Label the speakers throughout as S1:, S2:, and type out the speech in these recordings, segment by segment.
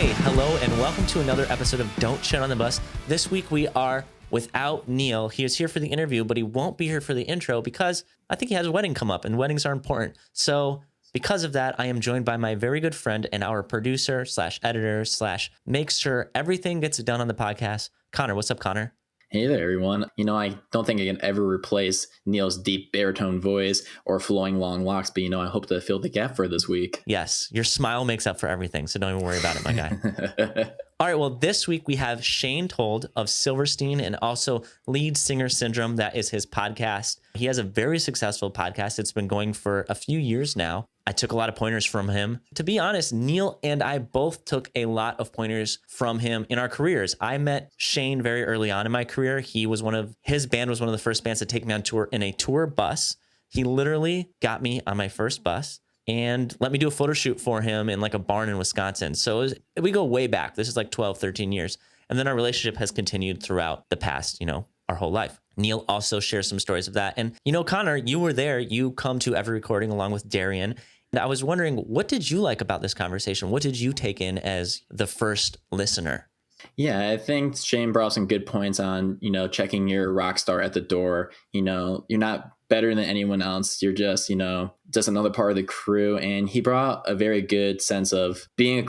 S1: Hey, hello, and welcome to another episode of Don't Shit on the Bus. This week we are without Neil. He is here for the interview, but he won't be here for the intro because I think he has a wedding come up, and weddings are important. So because of that, I am joined by my very good friend and our producer slash editor slash makes sure everything gets done on the podcast, Connor. What's up, Connor?
S2: Hey there, everyone. I don't think I can ever replace Neil's deep baritone voice or flowing long locks, but I hope to fill the gap for this week.
S1: Yes, your smile makes up for everything, so don't even worry about it, my guy. All right, well, this week we have Shane Told of Silverstein and also Lead Singer Syndrome. That is his podcast. He has a very successful podcast. It's been going for a few years now. I took a lot of pointers from him. To be honest, Neil and I both took a lot of pointers from him in our careers. I met Shane very early on in my career. His band was one of the first bands to take me on tour in a tour bus. He literally got me on my first bus and let me do a photo shoot for him in like a barn in Wisconsin. So we go way back. This is like 12, 13 years. And then our relationship has continued throughout the past, our whole life. Neil also shares some stories of that. And, Connor, you were there. You come to every recording along with Darian. And I was wondering, what did you like about this conversation? What did you take in as the first listener?
S2: Yeah, I think Shane brought some good points on, checking your rock star at the door. You're not better than anyone else. You're just another part of the crew. And he brought a very good sense of being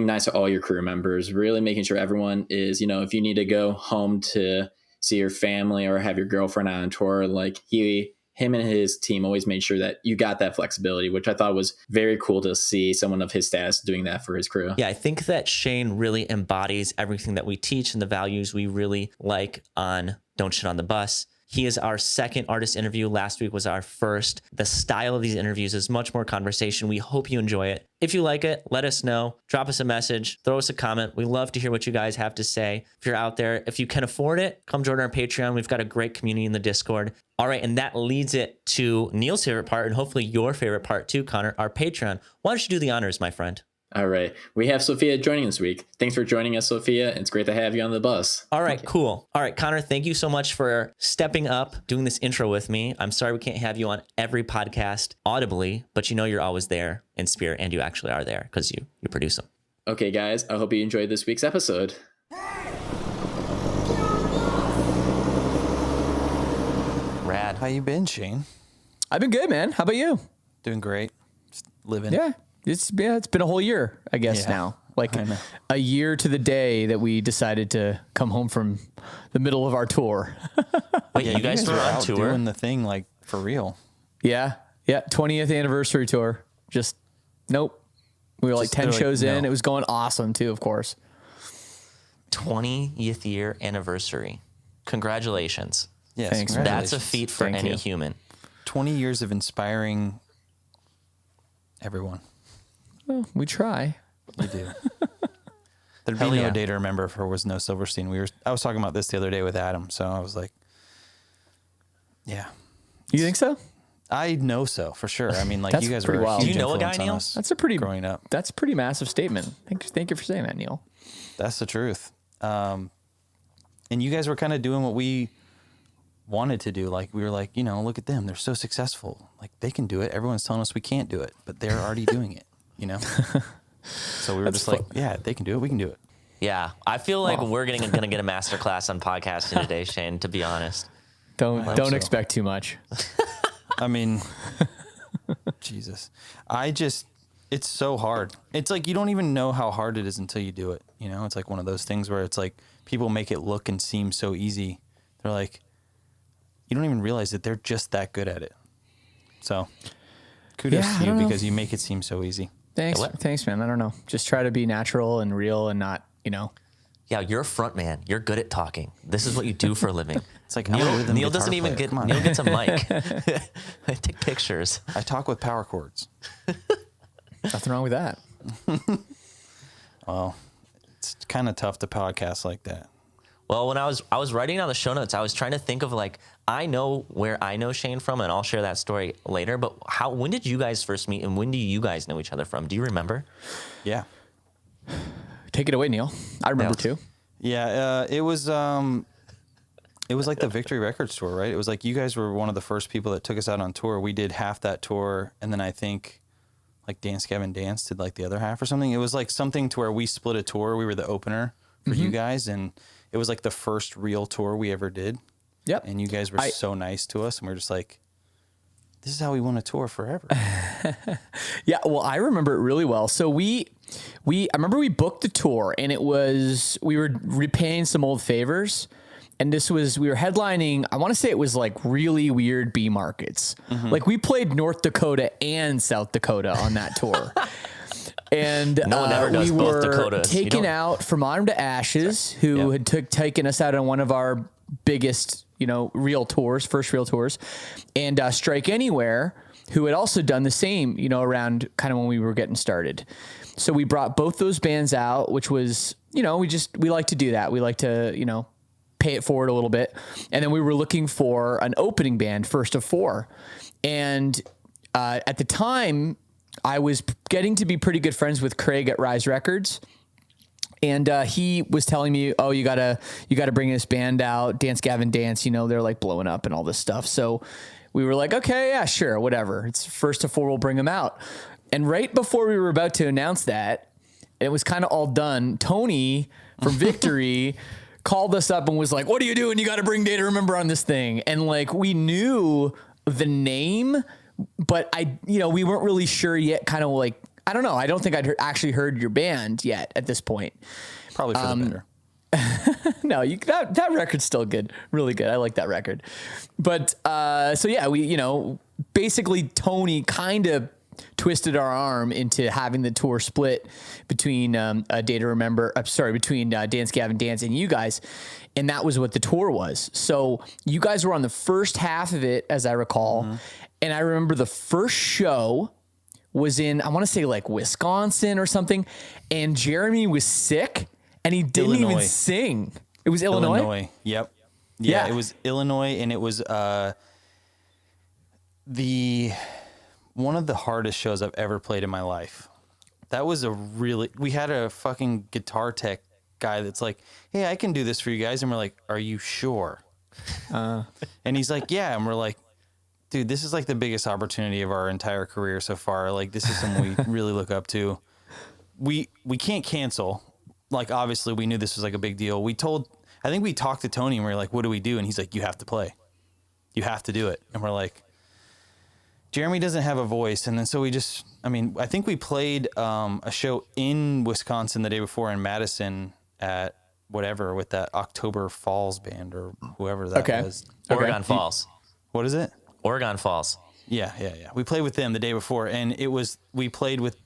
S2: nice to all your crew members, really making sure everyone is, if you need to go home to see your family or have your girlfriend out on tour, like him and his team always made sure that you got that flexibility, which I thought was very cool to see someone of his status doing that for his crew.
S1: Yeah, I think that Shane really embodies everything that we teach and the values we really like on Don't Shit on the Bus. He is our second artist interview. Last week was our first. The style of these interviews is much more conversation. We hope you enjoy it. If you like it, let us know. Drop us a message. Throw us a comment. We love to hear what you guys have to say. If you're out there, if you can afford it, come join our Patreon. We've got a great community in the Discord. All right, and that leads it to Neil's favorite part and hopefully your favorite part too, Connor, our Patreon. Why don't you do the honors, my friend?
S2: All right. We have Sophia joining this week. Thanks for joining us, Sophia. It's great to have you on the bus.
S1: All right, cool. All right, Connor, thank you so much for stepping up, doing this intro with me. I'm sorry we can't have you on every podcast audibly, but you're always there in spirit, and you actually are there because you produce them.
S2: Okay, guys, I hope you enjoyed this week's episode.
S1: Rad.
S3: How you been, Shane?
S4: I've been good, man. How about you?
S3: Doing great. Just living.
S4: Yeah. It's been a whole year, I guess, now. Like a year to the day that we decided to come home from the middle of our tour.
S1: Wait, you guys were on
S3: out
S1: tour?
S3: doing the thing like for real.
S4: Yeah. 20th anniversary tour. Nope. We were like 10 shows in. It was going awesome too, of course.
S1: 20th year anniversary. Congratulations.
S3: Yes,
S4: thanks.
S1: That's a feat for any human.
S3: 20 years of inspiring everyone.
S4: Well, we try.
S3: We do. There'd be no day to remember if there was no Silverstein. I was talking about this the other day with Adam, so I was like, yeah.
S4: You think so?
S3: I know so, for sure. I mean, like,
S4: That's
S3: you guys
S4: pretty
S3: were
S4: wild.
S3: a huge
S1: Do you know a guy,
S3: influence on
S1: Neil?
S3: us growing up.
S4: That's a pretty massive statement. Thank you for saying that, Neil.
S3: That's the truth. And you guys were kind of doing what we wanted to do. Like, we were like, look at them. They're so successful. Like, they can do it. Everyone's telling us we can't do it, but they're already doing it, So we were just like, yeah, they can do it. We can do it.
S1: Yeah. I feel like we're going to get a master class on podcasting today, Shane, to be honest.
S4: Don't expect too much.
S3: I mean, Jesus. It's so hard. It's like you don't even know how hard it is until you do it. It's like one of those things where it's like people make it look and seem so easy. They're like, you don't even realize that they're just that good at it. So kudos to you because you make it seem so easy.
S4: Thanks, man. I don't know. Just try to be natural and real and not,
S1: Yeah, you're a front man. You're good at talking. This is what you do for a living.
S3: It's like
S1: Neil doesn't even get Neil gets a mic. I take pictures.
S3: I talk with power chords.
S4: Nothing wrong with that.
S3: Well, it's kind of tough to podcast like that.
S1: Well, when I was writing down the show notes, I was trying to think of I know where I know Shane from, and I'll share that story later. But when did you guys first meet, and when do you guys know each other from? Do you remember?
S3: Yeah.
S4: Take it away, Neil. I remember too.
S3: Yeah, it was like the Victory Records tour, right? It was like you guys were one of the first people that took us out on tour. We did half that tour, and then I think like Dance Gavin Dance did like the other half or something. It was like something to where we split a tour. We were the opener for you guys, and it was like the first real tour we ever did.
S4: Yep.
S3: And you guys were so nice to us, and we're just like, this is how we want to tour forever.
S4: Yeah, well, I remember it really well. So I remember we booked the tour, and we were repaying some old favors. And we were headlining, I want to say it was like really weird B markets. Like we played North Dakota and South Dakota on that tour. And
S1: No one ever does
S4: we
S1: both
S4: were
S1: Dakotas.
S4: taken out from Autumn to Ashes, who had taken us out on one of our biggest, real tours, first real tours, and Strike Anywhere, who had also done the same, around kind of when we were getting started. So we brought both those bands out, which was, we like to do that. We like to, pay it forward a little bit. And then we were looking for an opening band, first of four. And at the time, I was getting to be pretty good friends with Craig at Rise Records. And he was telling me, oh, you gotta bring this band out, Dance Gavin Dance, they're like blowing up and all this stuff. So we were like, okay, yeah, sure, whatever. It's first of four, we'll bring them out. And right before we were about to announce that, it was kind of all done, Tony from Victory called us up and was like, what are you doing? You got to bring Day to Remember on this thing. And like, we knew the name, but we weren't really sure yet, kind of like, I don't know. I don't think I'd actually heard your band yet at this point.
S3: Probably for the better.
S4: No, that record's still good. Really good. I like that record. But, so yeah, we, basically Tony kind of twisted our arm into having the tour split between Day to Remember, between Dance Gavin Dance and you guys. And that was what the tour was. So you guys were on the first half of it, as I recall. And I remember the first show was in, I want to say like Wisconsin or something. And Jeremy was sick and he didn't even sing. It was Illinois?
S3: Yep. Yeah, it was Illinois, and it was one of the hardest shows I've ever played in my life. That was we had a fucking guitar tech guy that's like, hey, I can do this for you guys. And we're like, are you sure? And he's like, yeah. And we're like, dude, this is like the biggest opportunity of our entire career so far. Like, this is something we really look up to. We can't cancel. Like, obviously we knew this was like a big deal. I think we talked to Tony and we were like, what do we do? And he's like, you have to play. You have to do it. And we're like, Jeremy doesn't have a voice. And then so I think we played a show in Wisconsin the day before in Madison at whatever with that October Falls band or whoever that was.
S1: Oregon Falls.
S3: What is it?
S1: Oregon Falls.
S3: Yeah. We played with them the day before, and we played with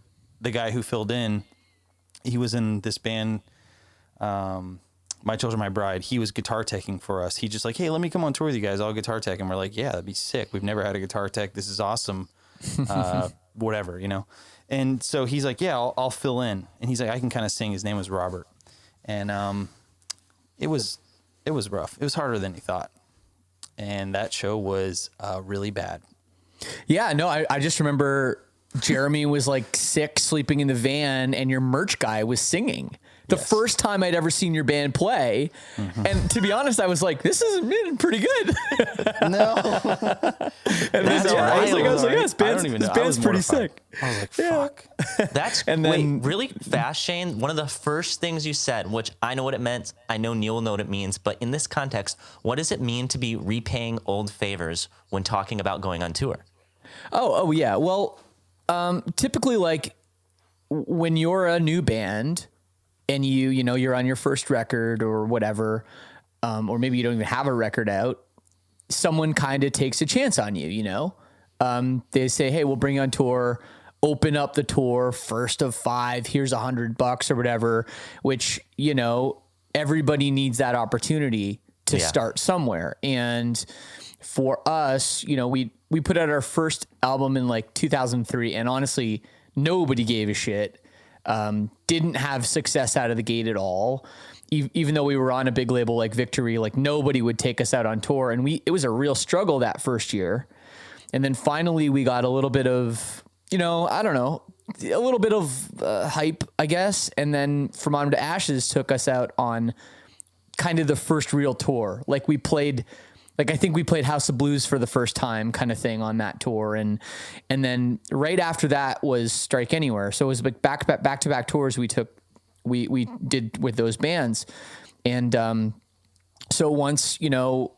S3: the guy who filled in. He was in this band, My Children, My Bride. He was guitar teching for us. He just like, hey, let me come on tour with you guys. I'll guitar tech. And we're like, yeah, that'd be sick. We've never had a guitar tech. This is awesome. Whatever, And so he's like, yeah, I'll fill in. And he's like, I can kind of sing. His name was Robert. And it was rough. It was harder than he thought. And that show was really bad.
S4: Yeah, no, I just remember Jeremy was like sick, sleeping in the van, and your merch guy was singing. The first time I'd ever seen your band play. And to be honest, I was like, this is pretty good.
S3: No.
S4: And I was like, yeah, this band's pretty sick.
S3: I was like, fuck.
S1: Really fast, Shane, one of the first things you said, which I know what it meant, I know Neil will know what it means, but in this context, what does it mean to be repaying old favors when talking about going on tour?
S4: Oh yeah. Well, typically, like when you're a new band and you're on your first record or whatever, or maybe you don't even have a record out, someone kind of takes a chance on you, they say, hey, we'll bring you on tour, open up the tour, first of 5, here's $100 or whatever, which, everybody needs that opportunity to start somewhere. And for us, we put out our first album in like 2003, and honestly, nobody gave a shit. Didn't have success out of the gate at all. Even though we were on a big label like Victory, like nobody would take us out on tour. And it was a real struggle that first year. And then finally we got a little bit of, I don't know, a little bit of hype, I guess. And then From Autumn to Ashes took us out on kind of the first real tour. Like we played Like I think we played House of Blues for the first time kind of thing on that tour. And then right after that was Strike Anywhere. So it was like back to back tours we did with those bands. And so once, you know,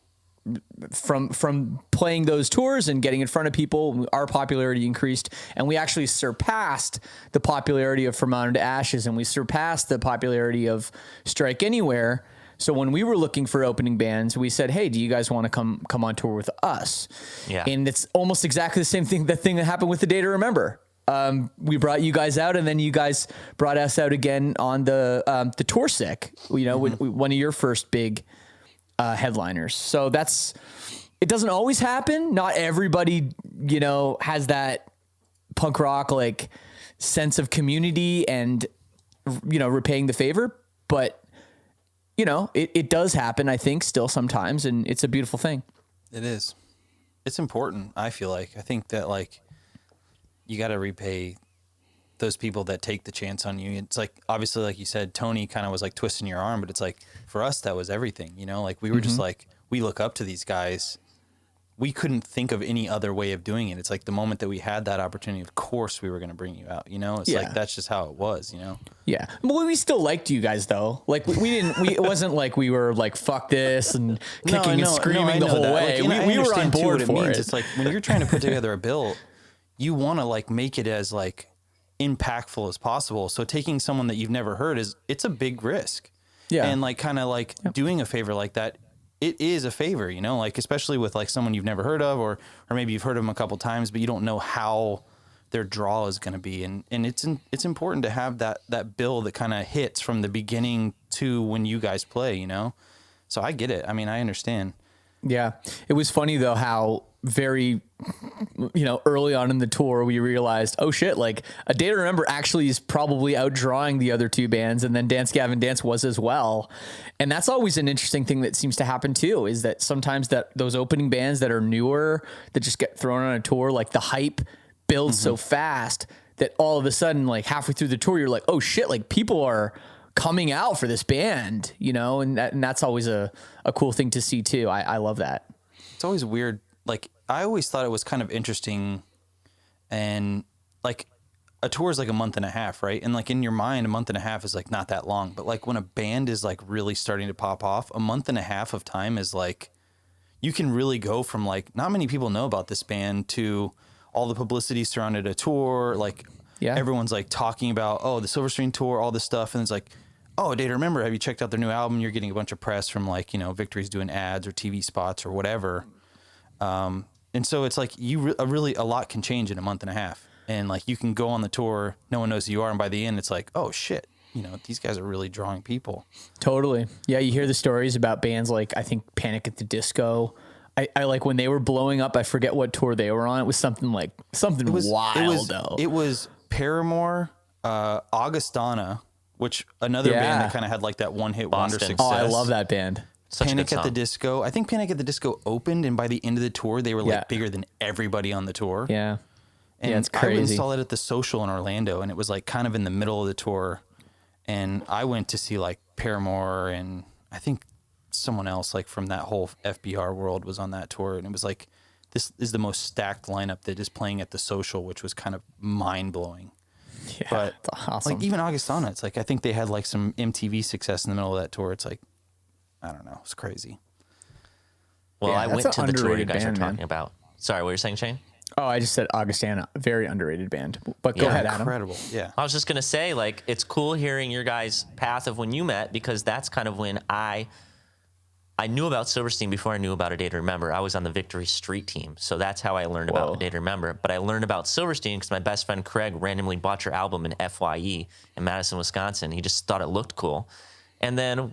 S4: from playing those tours and getting in front of people, our popularity increased, and we actually surpassed the popularity of From Mountain to Ashes, and we surpassed the popularity of Strike Anywhere. So when we were looking for opening bands, we said, "Hey, do you guys want to come on tour with us?"
S1: Yeah.
S4: And it's almost exactly the same thing. The thing that happened with The Day to Remember. We brought you guys out, and then you guys brought us out again on the Tour Sick. You know, one of your first big headliners. So it doesn't always happen. Not everybody, you know, has that punk rock like sense of community and, you know, repaying the favor, but you know, it does happen, I think, still sometimes, and it's a beautiful thing.
S3: It is. It's important, I feel like. I think that, like, you got to repay those people that take the chance on you. It's like, obviously, like you said, Tony kind of was like twisting your arm, but it's like, for us, that was everything, you know? Like, we were just like, we look up to these guys. We couldn't think of any other way of doing it. It's like the moment that we had that opportunity, of course we were going to bring you out, you know? It's like, that's just how it was, you know?
S4: Yeah. Well, we still liked you guys though. Like it wasn't like we were like, fuck this and kicking and screaming the whole way.
S3: Like,
S4: we were on board for it.
S3: It's like when you're trying to put together a bill, you want to like make it as like impactful as possible. So taking someone that you've never heard it's a big risk. Yeah. And like kind of like doing a favor like that, it is a favor, you know, like especially with like someone you've never heard of, or maybe you've heard of them a couple times, but you don't know how their draw is going to be. And it's important to have that bill that kind of hits from the beginning to when you guys play, you know? So I get it. I mean, I understand.
S4: Yeah. It was funny though, how very, you know, early on in the tour, we realized, oh shit, like A Day to Remember actually is probably outdrawing the other two bands. And then Dance Gavin Dance was as well. And that's always an interesting thing that seems to happen too, is that sometimes that those opening bands that are newer, that just get thrown on a tour, like the hype builds so fast that all of a sudden, like halfway through the tour, you're like, oh shit, like people are coming out for this band, you know, and that's always a cool thing to see too. I love that.
S3: It's always weird. Like, I always thought it was kind of interesting, and like a tour is like a month and a half, right? And like in your mind, a month and a half is like not that long, but like when a band is like really starting to pop off, a month and a half of time is like, you can really go from like, not many people know about this band to all the publicity surrounded a tour. Like everyone's like talking about, oh, the Silverstein tour, all this stuff. And it's like, oh, A Day to Remember, have you checked out their new album? You're getting a bunch of press from like, you know, Victory's doing ads or TV spots or whatever. And so it's like really a lot can change in a month and a half, and like you can go on the tour, no one knows who you are, and by the end it's like, oh shit, you know, these guys are really drawing people.
S4: Totally. Yeah, you hear the stories about bands like, I think Panic at the Disco. I like when they were blowing up, I forget what tour they were on. It was something wild though.
S3: It was Paramore, Augustana, which another band that kind of had like that one hit wonder success.
S4: Oh, I love that band.
S3: Panic at the Disco. I think Panic at the Disco opened, and by the end of the tour, they were like bigger than everybody on the tour.
S4: Yeah.
S3: And
S4: it's crazy.
S3: I installed it at the Social in Orlando, and it was like kind of in the middle of the tour. And I went to see like Paramore, and I think someone else like from that whole FBR world was on that tour. And it was like, this is the most stacked lineup that is playing at the Social, which was kind of mind blowing.
S4: Yeah,
S3: but
S4: awesome.
S3: Like even Augustana, it's like, I think they had like some MTV success in the middle of that tour. It's like, I don't know. It's crazy.
S1: Well, I went to the tour you guys are talking about. Sorry, what were you saying, Shane?
S4: Oh, I just said Augustana, very underrated band. But go ahead, Adam.
S3: Incredible. Yeah.
S1: I was just going to say, like, it's cool hearing your guys' path of when you met, because that's kind of when I knew about Silverstein before I knew about A Day to Remember. I was on the Victory Street team, so that's how I learned about A Day to Remember. But I learned about Silverstein because my best friend Craig randomly bought your album in FYE in Madison, Wisconsin. He just thought it looked cool. And then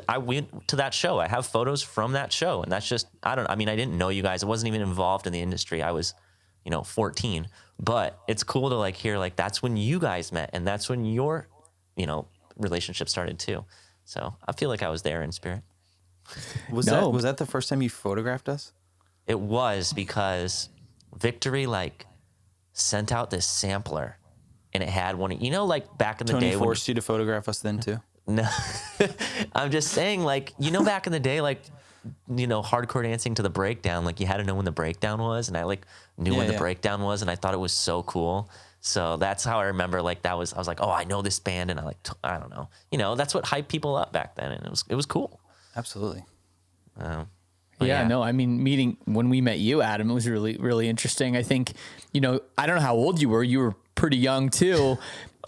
S1: I went to that show. I have photos from that show, and that's just, I didn't know you guys. I wasn't even involved in the industry. I was, 14, but it's cool to like hear, like, that's when you guys met, and that's when your, relationship started too. So I feel like I was there in spirit.
S3: Was that the first time you photographed us?
S1: It was, because Victory like sent out this sampler, and it had one, like back in the day.
S3: Tony forced you to photograph us then too?
S1: No, I'm just saying, like, back in the day, like hardcore dancing to the breakdown. Like you had to know when the breakdown was, and I like knew when the breakdown was, and I thought it was so cool. So that's how I remember. Like I was like, oh, I know this band, and I don't know. That's what hyped people up back then, and it was cool.
S3: Absolutely.
S4: No, I mean, when we met you, Adam, it was really, really interesting. I think, I don't know how old you were. You were pretty young too.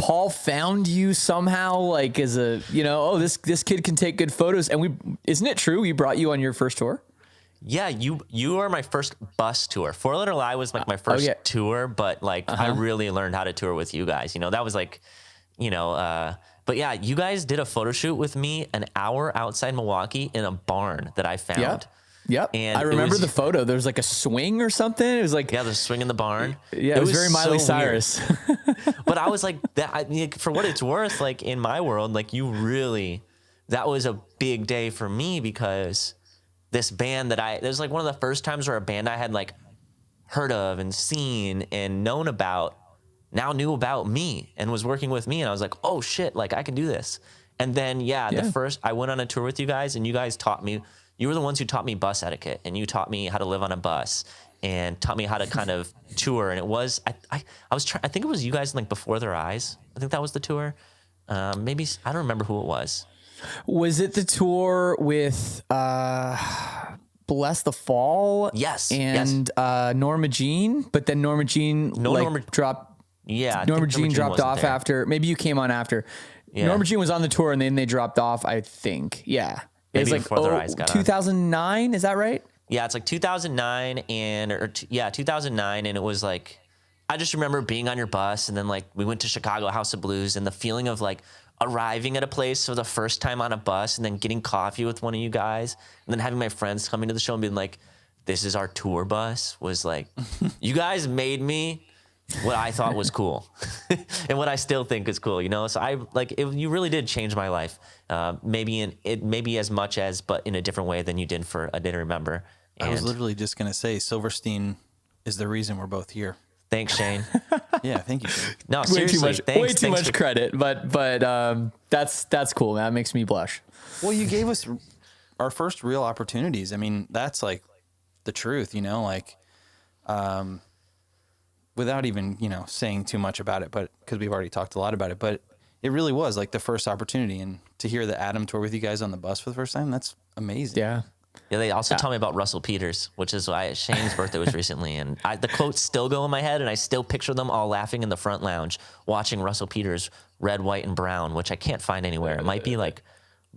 S4: Paul found you somehow, like as a, this kid can take good photos. And isn't it true? We brought you on your first tour.
S1: Yeah, you were my first bus tour. Four Letter Lie was like my first tour, but like I really learned how to tour with you guys. That was like, but yeah, you guys did a photo shoot with me an hour outside Milwaukee in a barn that I found.
S4: Yep. And I remember the photo. There was like a swing or something. It was like,
S1: there's a swing in the barn.
S4: Yeah, it was very Miley Cyrus.
S1: But I was like, for what it's worth, like in my world, like that was a big day for me because this band it was like one of the first times where a band I had like heard of and seen and known about now knew about me and was working with me. And I was like, oh shit, like I can do this. And then, the first, I went on a tour with you guys and you guys taught me. You were the ones who taught me bus etiquette, and you taught me how to live on a bus, and taught me how to kind of tour. And it was I think it was you guys like Before Their Eyes. I think that was the tour. Maybe I don't remember who it was.
S4: Was it the tour with Bless the Fall?
S1: Yes.
S4: And Norma Jean, but then Norma Jean dropped.
S1: Yeah,
S4: Norma Jean dropped off after. Maybe you came on after. Yeah. Norma Jean was on the tour, and then they dropped off. I think. Yeah. It was like 2009, is that right?
S1: Yeah, it's like 2009 2009, and it was like I just remember being on your bus, and then like we went to Chicago House of Blues, and the feeling of like arriving at a place for the first time on a bus, and then getting coffee with one of you guys, and then having my friends coming to the show and being like, "This is our tour bus," was like, you guys made me what I thought was cool and what I still think is cool, So I like it, you really did change my life. Maybe as much as, but in a different way than you did for I Didn't Remember. And
S3: I was literally just going to say Silverstein is the reason we're both here.
S1: Thanks, Shane.
S3: Yeah. Thank you, Shane.
S1: No, seriously.
S4: Way too much credit, but that's cool, man. That makes me blush.
S3: Well, you gave us our first real opportunities. I mean, that's like the truth, without even, saying too much about it, but because we've already talked a lot about it, but it really was like the first opportunity. And to hear the Adam tour with you guys on the bus for the first time, that's amazing.
S4: Yeah.
S1: Yeah. They also tell me about Russell Peters, which is why Shane's birthday was recently. And the quotes still go in my head, and I still picture them all laughing in the front lounge, watching Russell Peters, Red, White, and Brown, which I can't find anywhere. It might be like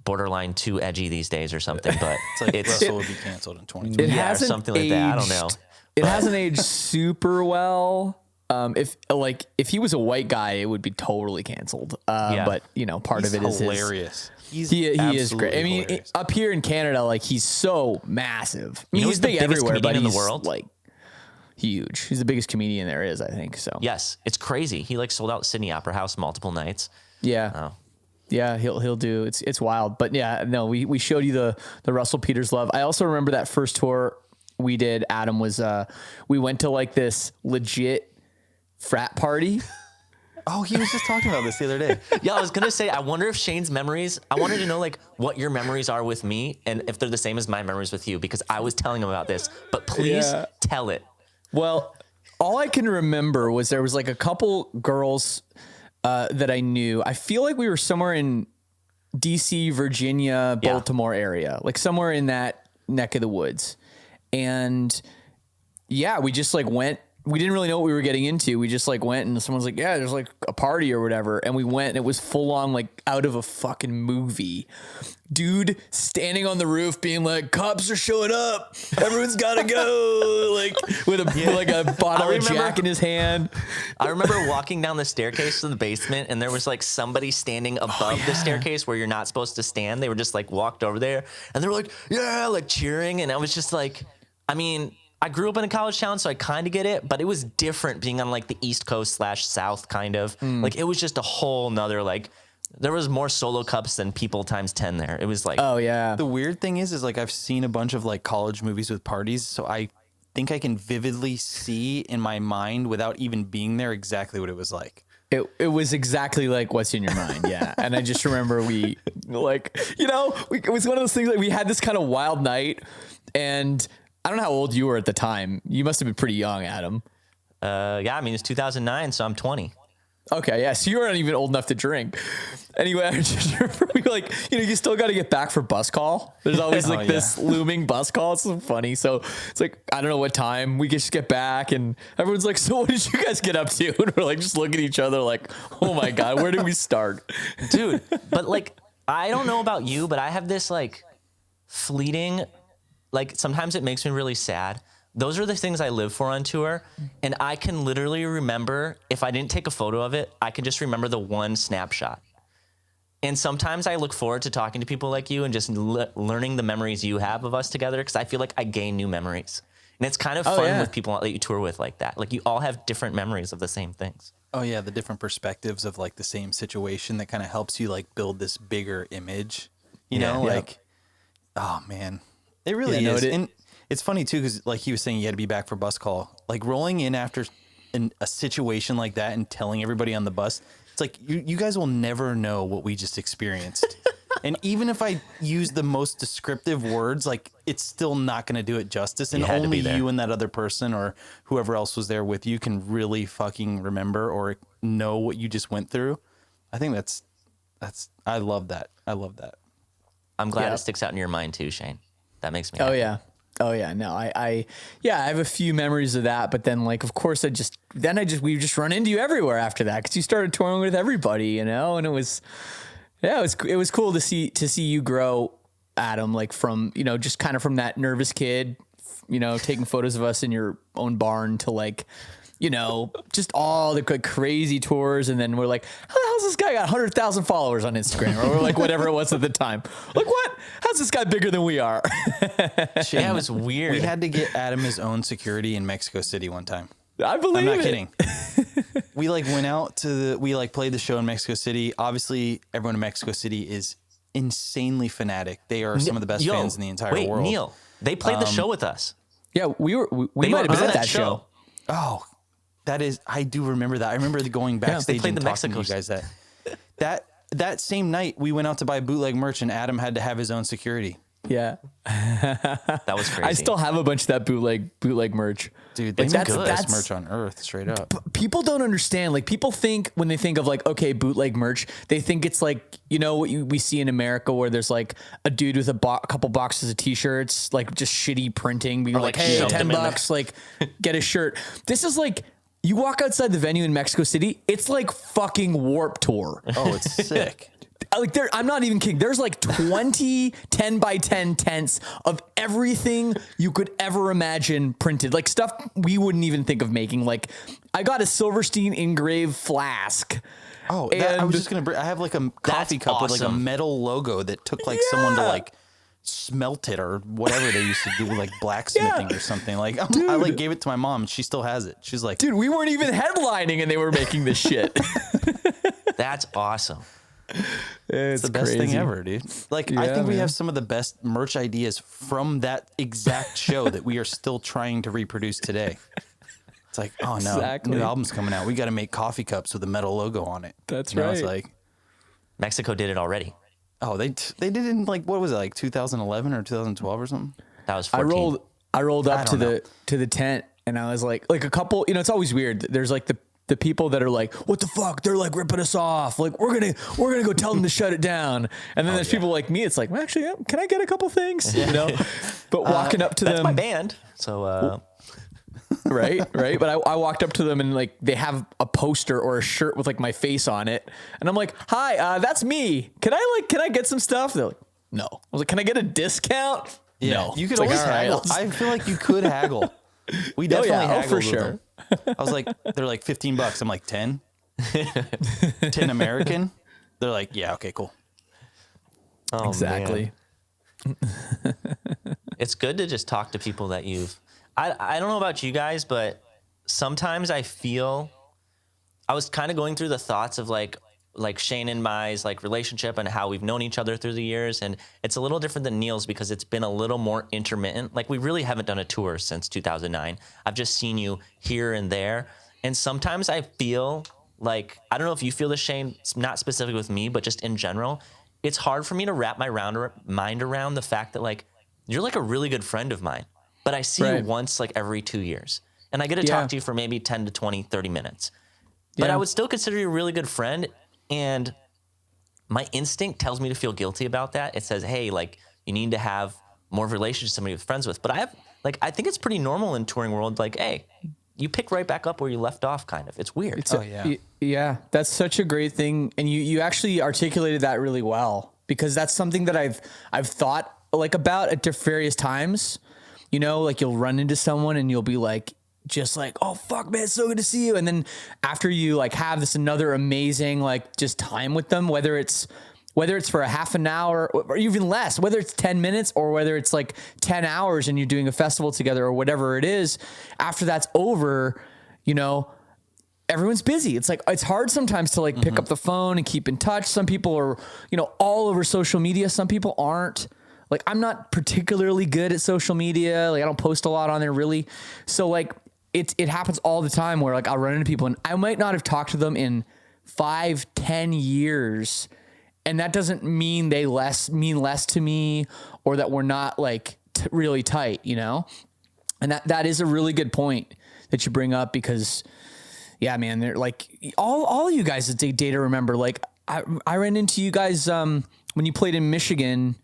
S1: borderline too edgy these days or something, but
S3: it's like Russell would be canceled in 2020.
S1: Or something like that. I don't know.
S4: It hasn't aged super well. If he was a white guy, it would be totally canceled. But part of it is
S3: hilarious.
S4: He is great. I mean, up here in Canada, like he's so massive. I mean, he's big everywhere, but he's in the world, like huge. He's the biggest comedian there is, I think. So
S1: yes, it's crazy. He like sold out Sydney Opera House multiple nights.
S4: Yeah. Yeah, he'll do. It's wild. But yeah, no, we showed you the Russell Peters love. I also remember that first tour we did, Adam, was we went to like this legit frat party.
S3: Oh, he was just talking about this the other day.
S1: Yeah, I was going to say, I wonder if Shane's memories, I wanted to know like what your memories are with me and if they're the same as my memories with you, because I was telling him about this, but please tell it.
S4: Well, all I can remember was there was like a couple girls that I knew. I feel like we were somewhere in DC, Virginia, Baltimore area, like somewhere in that neck of the woods. And yeah, we just like went. We didn't really know what we were getting into. We just like went and someone's like, yeah, there's like a party or whatever. And we went and it was full on like out of a fucking movie. Dude standing on the roof being like, cops are showing up. Everyone's got to go. Like with a bottle of Jack in his hand.
S1: I remember walking down the staircase to the basement and there was like somebody standing above the staircase where you're not supposed to stand. They were just like walked over there and they were like, yeah, like cheering. And I was just like, I mean, I grew up in a college town, so I kind of get it, but it was different being on like the East Coast / South kind of. Like it was just a whole nother, like there was more solo cups than people times 10 there. It was like,
S4: oh yeah.
S3: The weird thing is like I've seen a bunch of like college movies with parties, so I think I can vividly see in my mind without even being there exactly what it was like.
S4: It was exactly like what's in your mind, yeah. And I just remember we like, it was one of those things like we had this kind of wild night, and I don't know how old you were at the time. You must have been pretty young, Adam.
S1: Yeah, I mean, it's 2009, so I'm 20.
S4: Okay, yeah, so you weren't even old enough to drink. Anyway, I just remember we you still got to get back for bus call. There's always this looming bus call. It's so funny. So it's like, I don't know what time we just get back, and everyone's like, so what did you guys get up to? And we're like, just looking at each other like, oh my God, where did we start?
S1: Dude, but like, I don't know about you, but I have this like fleeting, like sometimes it makes me really sad. Those are the things I live for on tour. And I can literally remember, if I didn't take a photo of it, I can just remember the one snapshot. And sometimes I look forward to talking to people like you and just learning the memories you have of us together, because I feel like I gain new memories. And it's kind of fun with people that you tour with like that. Like you all have different memories of the same things.
S3: Oh yeah, the different perspectives of like the same situation that kind of helps you like build this bigger image. You know, like, oh man, it really is. And it's funny too, because like he was saying, you had to be back for bus call. Like rolling in after a situation like that and telling everybody on the bus, it's like you guys will never know what we just experienced. And even if I use the most descriptive words, like it's still not going to do it justice. And only you and that other person or whoever else was there with you can really fucking remember or know what you just went through. I think that's I love that. I love that.
S1: I'm glad it sticks out in your mind too, Shane. That makes me happy.
S4: Oh yeah. No, I have a few memories of that, but then like, of course we just run into you everywhere after that, because you started touring with everybody, and it was cool to see you grow, Adam, like from, just kind of from that nervous kid, taking photos of us in your own barn to like, just all the crazy tours. And then we're like, how the hell's this guy got 100,000 followers on Instagram, or like whatever it was at the time? Like, what? How's this guy bigger than we are?
S1: Yeah, it was weird.
S3: We had to get Adam his own security in Mexico City one time.
S4: I believe it.
S3: I'm not kidding. We like went out we like played the show in Mexico City. Obviously, everyone in Mexico City is insanely fanatic. They are some of the best fans in the entire world.
S1: Neil, they played the show with us.
S4: Yeah, we might have been at that show.
S3: Oh, I do remember that. I remember going backstage and talking to you guys that same night we went out to buy bootleg merch, and Adam had to have his own security.
S4: Yeah.
S1: That was crazy.
S4: I still have a bunch of that bootleg merch.
S3: Dude, that's the best merch on earth, straight up.
S4: People don't understand. Like, people think when they think of like, okay, bootleg merch, they think it's like, what we see in America, where there's like a dude with a couple boxes of t-shirts, like just shitty printing. You're like, hey, $10, like get a shirt. This is like, you walk outside the venue in Mexico City, it's like fucking Warped Tour.
S3: Oh, it's sick.
S4: Like I'm not even kidding. There's like 20 10 by 10 tents of everything you could ever imagine printed, like stuff we wouldn't even think of making. Like I got a Silverstein engraved flask.
S3: Oh, I was just going to bring, I have like a coffee cup with like a metal logo that took like someone to like smelt it or whatever they used to do, like blacksmithing or something. Like I like gave it to my mom and she still has it. She's like,
S4: dude, we weren't even headlining and they were making this shit.
S1: That's awesome.
S3: It's the best thing ever, dude. Like, I think we have some of the best merch ideas from that exact show that we are still trying to reproduce today. It's like, oh no, new album's coming out. We got to make coffee cups with a metal logo on it.
S4: That's right.
S3: It's like
S1: Mexico did it already.
S3: Oh, they did it in like, what was it, like 2011 or 2012 or something?
S1: That was 14.
S4: I rolled up to the tent, and I was like a couple. You know, it's always weird. There's like the people that are like, what the fuck? They're like ripping us off. Like we're gonna go tell them to shut it down. And then there's people like me. It's like, well, actually, can I get a couple things? You know, but walking up to them,
S1: that's my band. So,
S4: right. But I walked up to them and like they have a poster or a shirt with like my face on it, and I'm like, hi, that's me. Can I get some stuff? They're like, no. I was like, can I get a discount?
S3: Yeah,
S4: no.
S3: You could always haggle. I feel like you could haggle. We definitely haggled
S4: for sure.
S3: I was like, they're like $15. I'm like 10, 10 American. They're like, yeah, okay, cool.
S1: Oh,
S4: exactly.
S1: It's good to just talk to people that I don't know about you guys, but sometimes I feel I was kind of going through the thoughts of like Shane and Mai's like relationship and how we've known each other through the years. And it's a little different than Neil's because it's been a little more intermittent. Like we really haven't done a tour since 2009. I've just seen you here and there. And sometimes I feel like, I don't know if you feel this, Shane, it's not specific with me, but just in general, it's hard for me to wrap my mind around the fact that like, you're like a really good friend of mine, but I see you once like every 2 years and I get to talk to you for maybe 10 to 20, 30 minutes, but I would still consider you a really good friend. And my instinct tells me to feel guilty about that. It says, hey, like you need to have more of a relationship with somebody with friends with, but I think it's pretty normal in touring world. Like, hey, you pick right back up where you left off, kind of. It's weird.
S4: Yeah, that's such a great thing. And you actually articulated that really well, because that's something that I've thought like about at various times. You know, like you'll run into someone and you'll be like, just like, oh fuck, man, it's so good to see you. And then after you like have this another amazing like just time with them, whether it's for a half an hour or even less, whether it's 10 minutes or whether it's like 10 hours and you're doing a festival together or whatever it is, after that's over, you know, everyone's busy. It's like, it's hard sometimes to like pick up the phone and keep in touch. Some people are, you know, all over social media. Some people aren't. Like, I'm not particularly good at social media. Like, I don't post a lot on there really. So like it happens all the time where like I'll run into people and I might not have talked to them in 5-10 years. And that doesn't mean they mean less to me or that we're not like really tight, you know? And that is a really good point that you bring up, because yeah, man, they're like all you guys, it's a day to remember. Like I ran into you guys when you played in Michigan.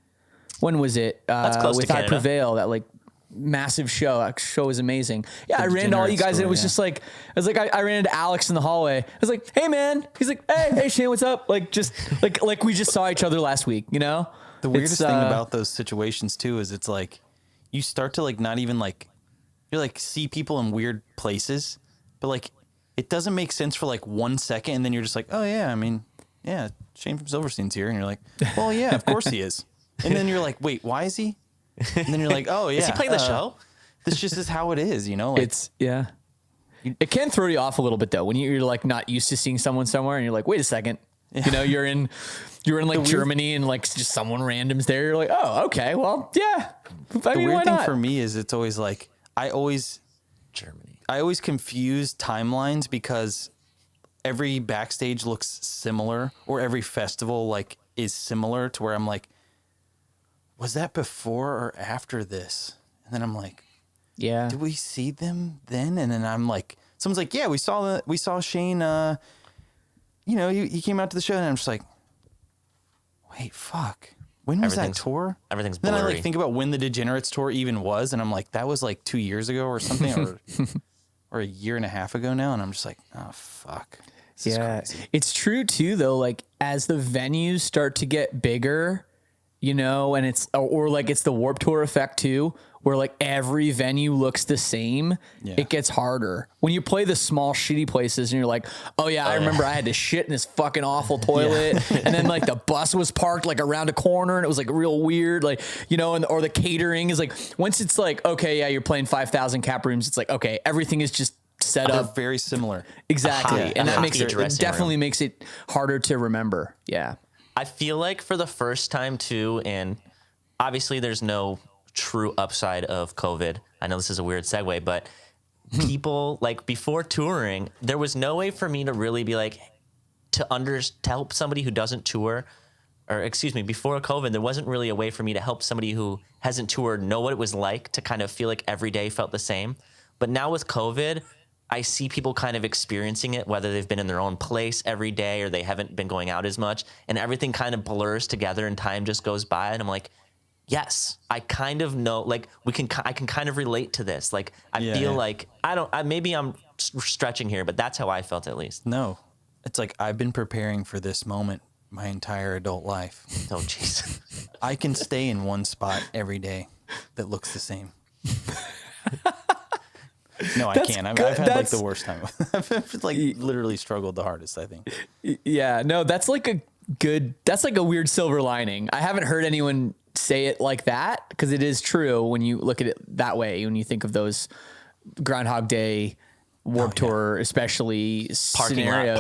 S4: When was it?
S1: That's close
S4: with
S1: to Canada.
S4: I Prevail, that like massive show. That show was amazing. Yeah, I ran into all you guys and it was just like, I was like, I ran into Alex in the hallway. I was like, hey man. He's like, hey Shane, what's up? Like just like we just saw each other last week, you know?
S3: The weirdest thing about those situations too is it's like you start to like not even like you like see people in weird places, but like it doesn't make sense for like 1 second, and then you're just like, oh yeah, I mean, yeah, Shane from Silverstein's here, and you're like, well yeah, of course he is. And then you're like, wait, why is he? And then you're like, oh yeah,
S1: is he playing the show?
S3: This just is how it is, you know? Like,
S4: it can throw you off a little bit though when you're like not used to seeing someone somewhere and you're like, wait a second, you know, you're in like Germany and like just someone random's there. You're like, oh, okay, well, yeah.
S3: The weird thing for me is it's always like I always confuse timelines because every backstage looks similar, or every festival like is similar to where I'm like, was that before or after this? And then I'm like, yeah, did we see them then? And then I'm like, someone's like, yeah, we saw Shane, you know, he came out to the show, and I'm just like, wait, fuck. When was that tour?
S1: Everything's blurry.
S3: Then I like think about when the Degenerates tour even was, and I'm like, that was like 2 years ago or something, or a year and a half ago now, and I'm just like, oh fuck.
S4: Yeah, it's true too though. Like as the venues start to get bigger, you know, and it's or like it's the Warped Tour effect too, where like every venue looks the same. Yeah. It gets harder when you play the small shitty places and you're like, oh yeah, I remember I had to shit in this fucking awful toilet. And then like the bus was parked like around a corner and it was like real weird. Like, you know, or the catering is like, once it's like, okay, yeah, you're playing 5,000 cap rooms. It's like, okay, everything is just set up
S3: very similar.
S4: Exactly. And that makes it definitely makes it harder to remember. Yeah.
S1: I feel like for the first time too, and obviously there's no true upside of COVID. I know this is a weird segue, but people like before touring, there was no way for me to really be like to help somebody who doesn't tour, or excuse me, before COVID, there wasn't really a way for me to help somebody who hasn't toured know what it was like to kind of feel like every day felt the same. But now with COVID, I see people kind of experiencing it, whether they've been in their own place every day or they haven't been going out as much, and everything kind of blurs together and time just goes by. And I'm like, yes, I kind of know, like I can kind of relate to this. Like I feel like maybe I'm stretching here, but that's how I felt at least.
S3: No, it's like I've been preparing for this moment my entire adult life.
S1: Oh, jeez.
S3: I can stay in one spot every day that looks the same. No, I can't. I've had like the worst time. I've like literally struggled the hardest, I think.
S4: Yeah, no, that's like a weird silver lining. I haven't heard anyone say it like that, because it is true when you look at it that way, when you think of those Groundhog Day, Warped Tour, especially scenarios.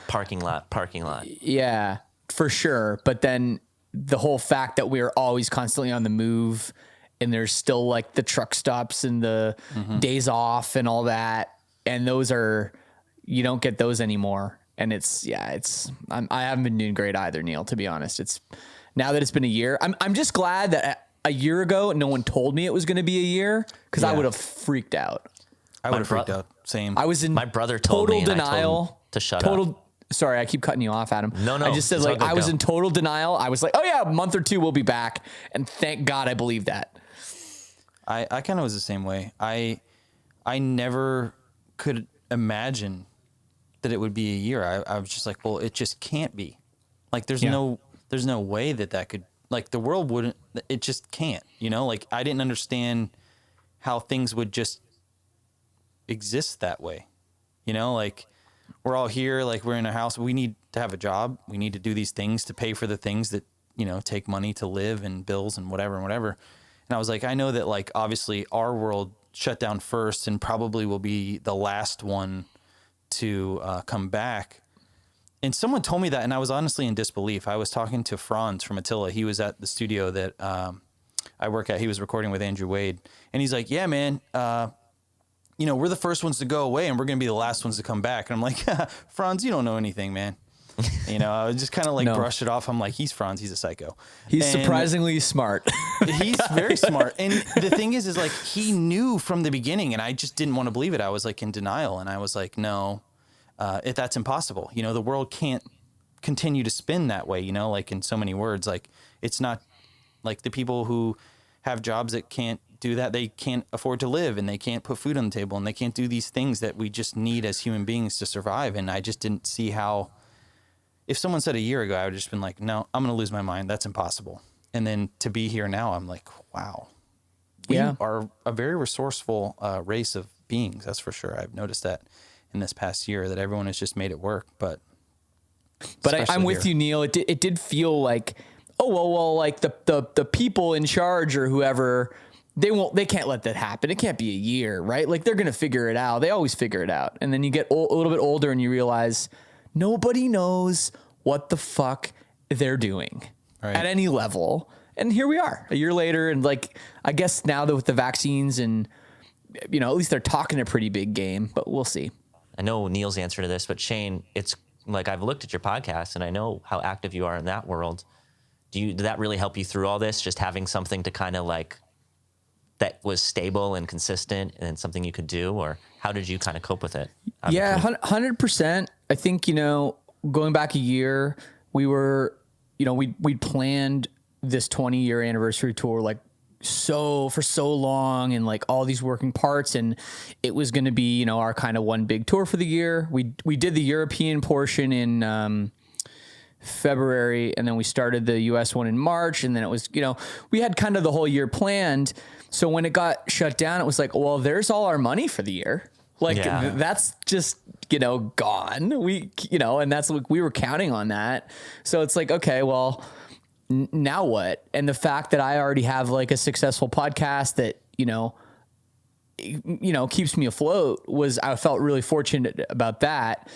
S1: Parking lot.
S4: Yeah, for sure. But then the whole fact that we're always constantly on the move, and there's still like the truck stops and the days off and all that. And those you don't get those anymore. And I haven't been doing great either, Neil, to be honest. Now that it's been a year, I'm just glad that a year ago, no one told me it was going to be a year, because I would have freaked out.
S3: I would have freaked out. Same.
S4: I was in
S1: My brother told me,
S4: total
S1: and I told him
S4: denial.
S1: to shut up.
S4: Sorry, I keep cutting you off, Adam.
S1: No.
S4: I just said,
S1: It's all
S4: like,
S1: good,
S4: I was
S1: go.
S4: in total denial. I was like, oh yeah, a month or two we'll be back. And thank God I believed that.
S3: I kind of was the same way. I never could imagine that it would be a year. I was just like, well, it just can't be. Like, there's no way that could, like, the world wouldn't, it just can't, you know? Like, I didn't understand how things would just exist that way. You know, like, we're all here, like, we're in a house. We need to have a job. We need to do these things to pay for the things that, you know, take money to live, and bills and whatever. And I was like, I know that, like, obviously our world shut down first and probably will be the last one to come back. And someone told me that, and I was honestly in disbelief. I was talking to Franz from Attila. He was at the studio that I work at. He was recording with Andrew Wade. And he's like, yeah, man, you know, we're the first ones to go away, and we're going to be the last ones to come back. And I'm like, Franz, you don't know anything, man. You know, I just kind of like brushed it off. I'm like, he's Franz, he's a psycho.
S4: He's surprisingly smart.
S3: He's very smart. And the thing is like, he knew from the beginning, and I just didn't want to believe it. I was like in denial, and I was like, no, that's impossible. You know, the world can't continue to spin that way, you know, like, in so many words. Like, it's not like the people who have jobs that can't do that, they can't afford to live, and they can't put food on the table, and they can't do these things that we just need as human beings to survive. And I just didn't see how, if someone said a year ago, I would have just been like, no, I'm going to lose my mind. That's impossible. And then to be here now, I'm like, wow, we are a very resourceful race of beings. That's for sure. I've noticed that in this past year, that everyone has just made it work. But
S4: I'm with you, Neil. It did feel like, well, like the people in charge or whoever, they can't let that happen. It can't be a year, right? Like, they're going to figure it out. They always figure it out. And then you get a little bit older and you realize nobody knows what the fuck they're doing at any level. And here we are a year later. And, like, I guess now that with the vaccines and, you know, at least they're talking a pretty big game, but we'll see.
S1: I know Neil's answer to this, but Shane, it's like, I've looked at your podcast and I know how active you are in that world. Did that really help you through all this? Just having something to kind of like, that was stable and consistent and something you could do, or how did you kind of cope with it?
S4: Yeah, 100%. I think, you know, going back a year, we were, you know, we planned this 20-year anniversary tour, like, for so long, and like all these working parts, and it was going to be, you know, our kind of one big tour for the year. We did the European portion in February, and then we started the US one in March, and then it was, you know, we had kind of the whole year planned. So when it got shut down, it was like, well, there's all our money for the year. Like, that's just, you know, gone. We, you know, and that's like, we were counting on that. So it's like, okay, well, now what? And the fact that I already have like a successful podcast that, you know, keeps me afloat, I felt really fortunate about that,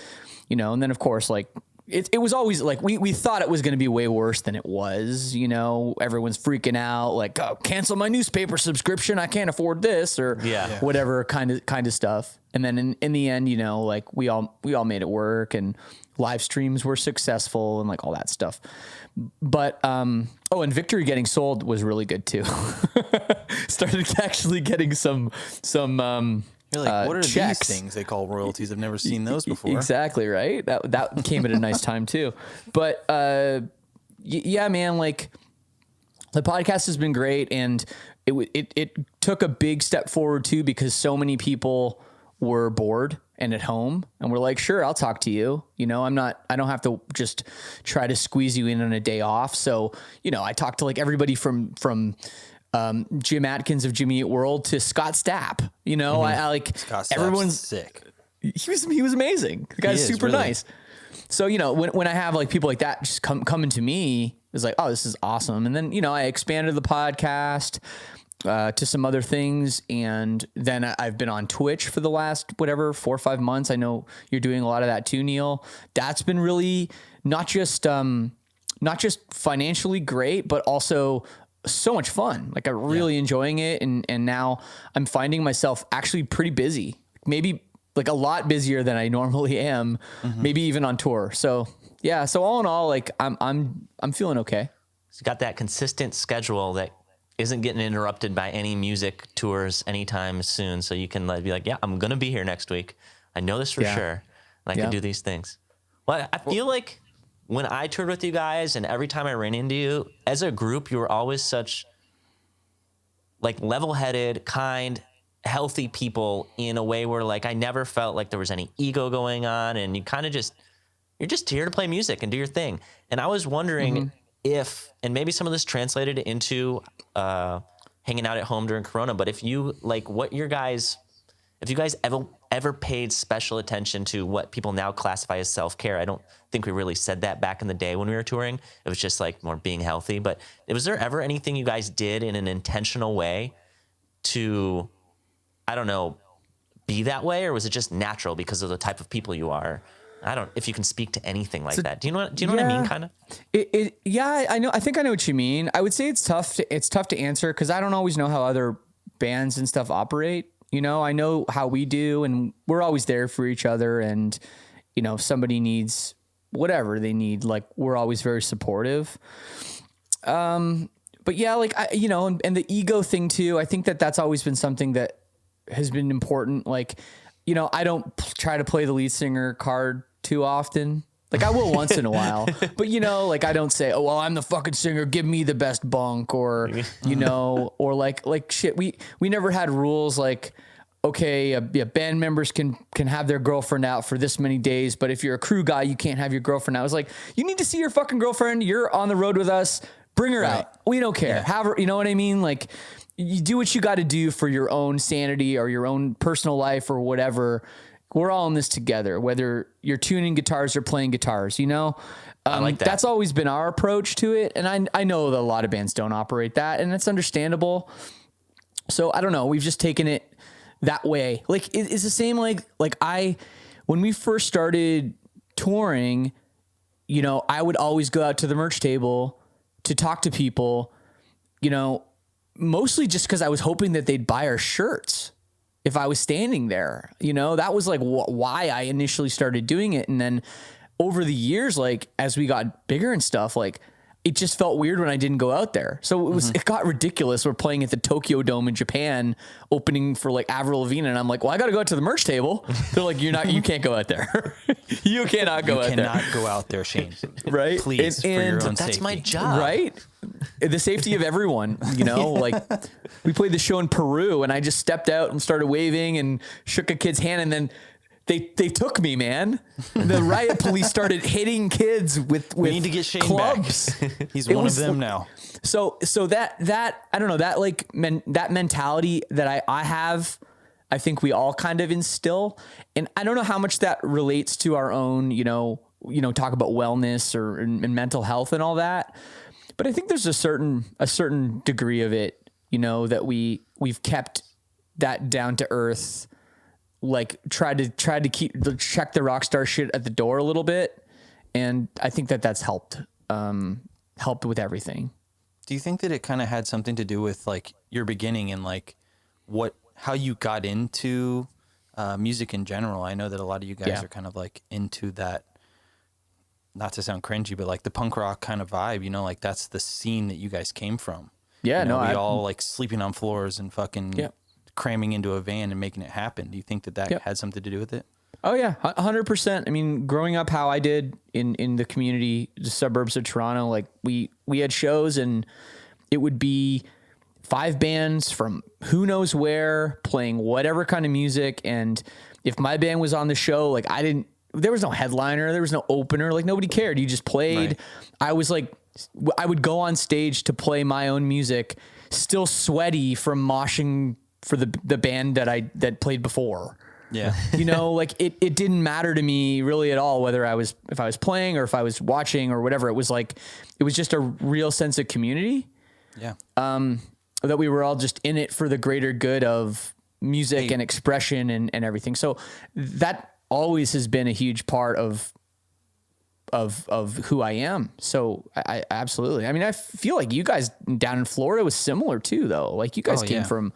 S4: you know. And then of course, like, it was always like, we thought it was going to be way worse than it was, you know. Everyone's freaking out, like, oh, cancel my newspaper subscription, I can't afford this, or whatever kind of stuff. And then in the end, you know, like, we all made it work, and live streams were successful and like all that stuff. But and Victory getting sold was really good too. Started actually getting some
S3: you're like, what are
S4: checks.
S3: these things they call royalties? I've never seen those before.
S4: Exactly, right? That came at a nice time too. But yeah, man, like, the podcast has been great, and it took a big step forward too, because so many people were bored and at home, and we're like, sure, I'll talk to you. You know, I don't have to just try to squeeze you in on a day off. So, you know, I talked to like everybody from Jim Atkins of Jimmy Eat World to Scott Stapp. You know, I like,
S3: Scott Stapp's
S4: everyone's
S3: sick.
S4: He was amazing. The guy's super
S3: really
S4: nice. So, you know, when I have like people like that just coming to me, it's like, oh, this is awesome. And then, you know, I expanded the podcast to some other things. And then I've been on Twitch for the last, 4 or 5 months. I know you're doing a lot of that too, Neil. That's been really not just financially great, but also so much fun. Like, I'm really enjoying it. And now I'm finding myself actually pretty busy, maybe like a lot busier than I normally am, maybe even on tour. So yeah. So all in all, like I'm feeling okay.
S1: So you got that consistent schedule that isn't getting interrupted by any music tours anytime soon. So you can like, be like, yeah, I'm going to be here next week. I know this for sure. And I can do these things. Well, I feel like when I toured with you guys and every time I ran into you as a group, you were always such like level-headed, kind, healthy people in a way where like I never felt like there was any ego going on, and you kind of you're just here to play music and do your thing. And I was wondering if, and maybe some of this translated into hanging out at home during Corona, but if you like if you guys ever paid special attention to what people now classify as self-care. I don't think we really said that back in the day when we were touring. It was just like more being healthy. But was there ever anything you guys did in an intentional way to, I don't know, be that way? Or was it just natural because of the type of people you are? I don't, if you can speak to anything like that. Do you know what I mean? Kind of.
S4: Yeah, I know. I think I know what you mean. I would say it's tough to answer because I don't always know how other bands and stuff operate. You know, I know how we do, and we're always there for each other. And, you know, if somebody needs whatever they need, like we're always very supportive. But yeah, like, you know, and the ego thing too, I think that's always been something that has been important. Like, you know, I don't try to play the lead singer card too often. Like I will once in a while, but you know, like I don't say, oh, well, I'm the fucking singer, give me the best bunk, or, you know, or like shit. We never had rules like, okay, band members can have their girlfriend out for this many days, but if you're a crew guy, you can't have your girlfriend out. It's like, you need to see your fucking girlfriend. You're on the road with us. Bring her out. We don't care. Yeah. Have her, you know what I mean? Like you do what you got to do for your own sanity or your own personal life or whatever. We're all in this together, whether you're tuning guitars or playing guitars, you know?
S1: I like that.
S4: That's always been our approach to it. And I know that a lot of bands don't operate that, and it's understandable. So I don't know. We've just taken it that way. Like it's the same, like when we first started touring, you know, I would always go out to the merch table to talk to people, you know, mostly just because I was hoping that they'd buy our shirts if I was standing there. You know, that was like why I initially started doing it. And then over the years, like as we got bigger and stuff, like it just felt weird when I didn't go out there. So it got ridiculous. We're playing at the Tokyo Dome in Japan, opening for like Avril Lavigne. And I'm like, well, I got to go out to the merch table. They're like, you can't go out there. You cannot go out there.
S3: You cannot go out there, Shane.
S4: Right.
S3: Please, for your own
S1: that's
S3: safety.
S1: my job.
S4: Right. The safety of everyone, you know, like we played the show in Peru and I just stepped out and started waving and shook a kid's hand, and then they took me, man. The riot police started hitting kids with
S3: we need to get Shane
S4: clubs.
S3: Back. He's one of them now.
S4: So that I don't know, that like that mentality that I have, I think we all kind of instill, and I don't know how much that relates to our own, you know, talk about wellness or and mental health and all that. But I think there's a certain degree of it, you know, that we've kept that down to earth. Like tried to check the rock star shit at the door a little bit. And I think that's helped with everything.
S3: Do you think that it kind of had something to do with like your beginning and like how you got into music in general? I know that a lot of you guys are kind of like into that, not to sound cringy, but like the punk rock kind of vibe, you know, like that's the scene that you guys came from.
S4: Yeah,
S3: you know,
S4: no,
S3: we all like sleeping on floors and fucking cramming into a van and making it happen. Do you think that had something to do with it?
S4: Oh yeah, 100%. I mean, growing up how I did in the community, the suburbs of Toronto, like we had shows and it would be 5 bands from who knows where playing whatever kind of music. And if my band was on the show, like there was no headliner, there was no opener, like nobody cared. You just played. Right. I would go on stage to play my own music, still sweaty from moshing for the band that played before.
S3: Yeah.
S4: You know, like it didn't matter to me really at all, whether if I was playing or if I was watching or whatever. It was just a real sense of community.
S3: Yeah.
S4: That we were all just in it for the greater good of music and expression and everything. So that always has been a huge part of who I am. So I absolutely, I mean, I feel like you guys down in Florida was similar too, though. Like you guys came from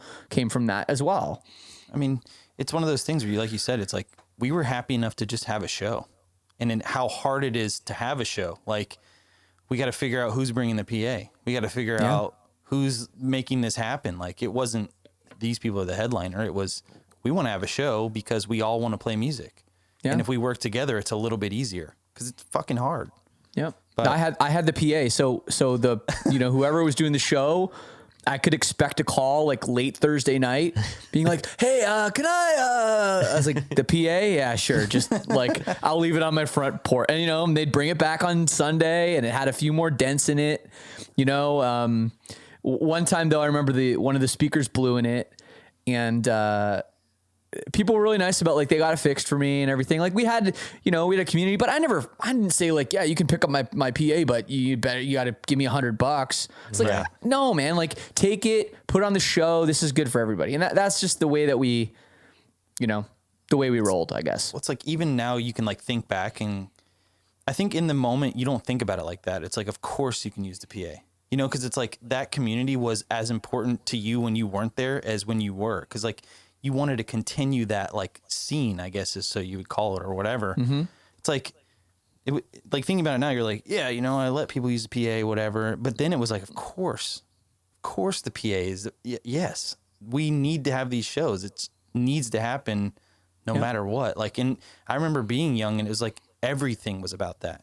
S4: that as well.
S3: I mean, it's one of those things where you, like you said, it's like we were happy enough to just have a show, and then how hard it is to have a show. Like we got to figure out who's bringing the PA. We got to figure out who's making this happen. Like it wasn't these people are the headliner. It was, we want to have a show because we all want to play music. Yeah. And if we work together, it's a little bit easier because it's fucking hard.
S4: Yep. But I had the PA. So the, whoever was doing the show, I could expect a call like late Thursday night being like, hey, can I was like, the PA? Yeah, sure. Just like, I'll leave it on my front porch. And, they'd bring it back on Sunday and it had a few more dents in it. One time though, I remember one of the speakers blew in it, and people were really nice about like they got it fixed for me and everything. Like we had a community, but I didn't say like, yeah, you can pick up my PA, but you got to give me $100. It's like, no, man, like take it, put it on the show. This is good for everybody. And that's just the way that we, the way we rolled, I guess.
S3: Well, it's like, even now you can like think back, and I think in the moment you don't think about it like that. It's like, of course you can use the PA, cause it's like that community was as important to you when you weren't there as when you were. Cause like, you wanted to continue that like scene, I guess is so you would call it or whatever. Mm-hmm. It's like, like thinking about it now, you're like, yeah, I let people use the PA, whatever. But then it was like, of course the PA is, yes, we need to have these shows. It needs to happen no matter what. Like, and I remember being young and it was like, everything was about that.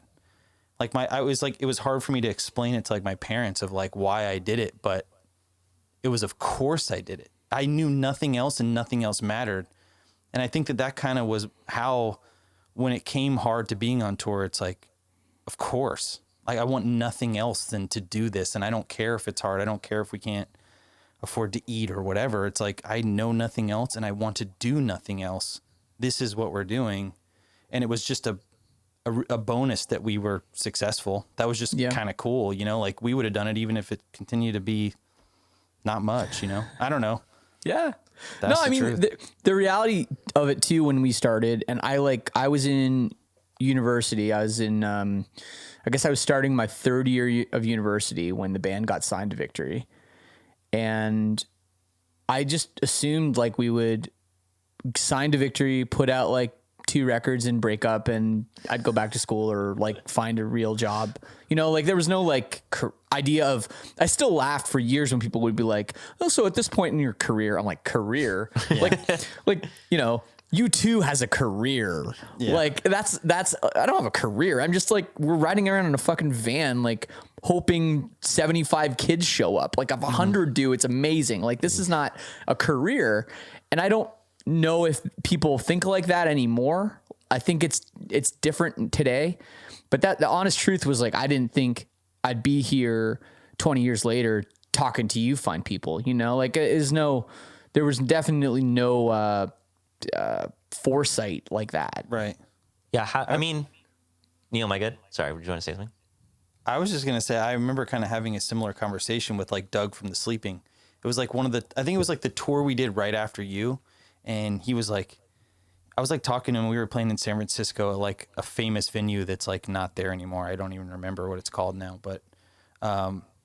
S3: Like it was hard for me to explain it to like my parents of like why I did it, but it was, of course I did it. I knew nothing else and nothing else mattered. And I think that kind of was how, when it came hard to being on tour, it's like, of course, like I want nothing else than to do this. And I don't care if it's hard. I don't care if we can't afford to eat or whatever. It's like, I know nothing else and I want to do nothing else. This is what we're doing. And it was just a bonus that we were successful. That was just kind of cool. Like we would have done it even if it continued to be not much, I don't know.
S4: Yeah. That's the reality of it too, when we started, and I was in university. I was in, I guess I was starting my third year of university when the band got signed to Victory. And I just assumed like we would sign to Victory, put out like 2 records and break up, and I'd go back to school or like find a real job. Like there was no like idea of, I still laughed for years when people would be like, oh, so at this point in your career, I'm like, career? Like, U2 has a career. Yeah. Like that's, I don't have a career. I'm just like, we're riding around in a fucking van, like hoping 75 kids show up. Like if 100 do, it's amazing. Like this is not a career. And I don't know if people think like that anymore. I think it's different today, but the honest truth was like, I didn't think I'd be here 20 years later talking to you fine people, like there was definitely no foresight like that.
S3: Right.
S1: Yeah. I mean, Neil, am I good? Sorry. Would you want to say something?
S3: I was just going to say, I remember kind of having a similar conversation with like Doug from The Sleeping. It was like I think it was like the tour we did right after you. And he was like, I was like talking to him. We were playing in San Francisco at like a famous venue that's like not there anymore. I don't even remember what it's called now. But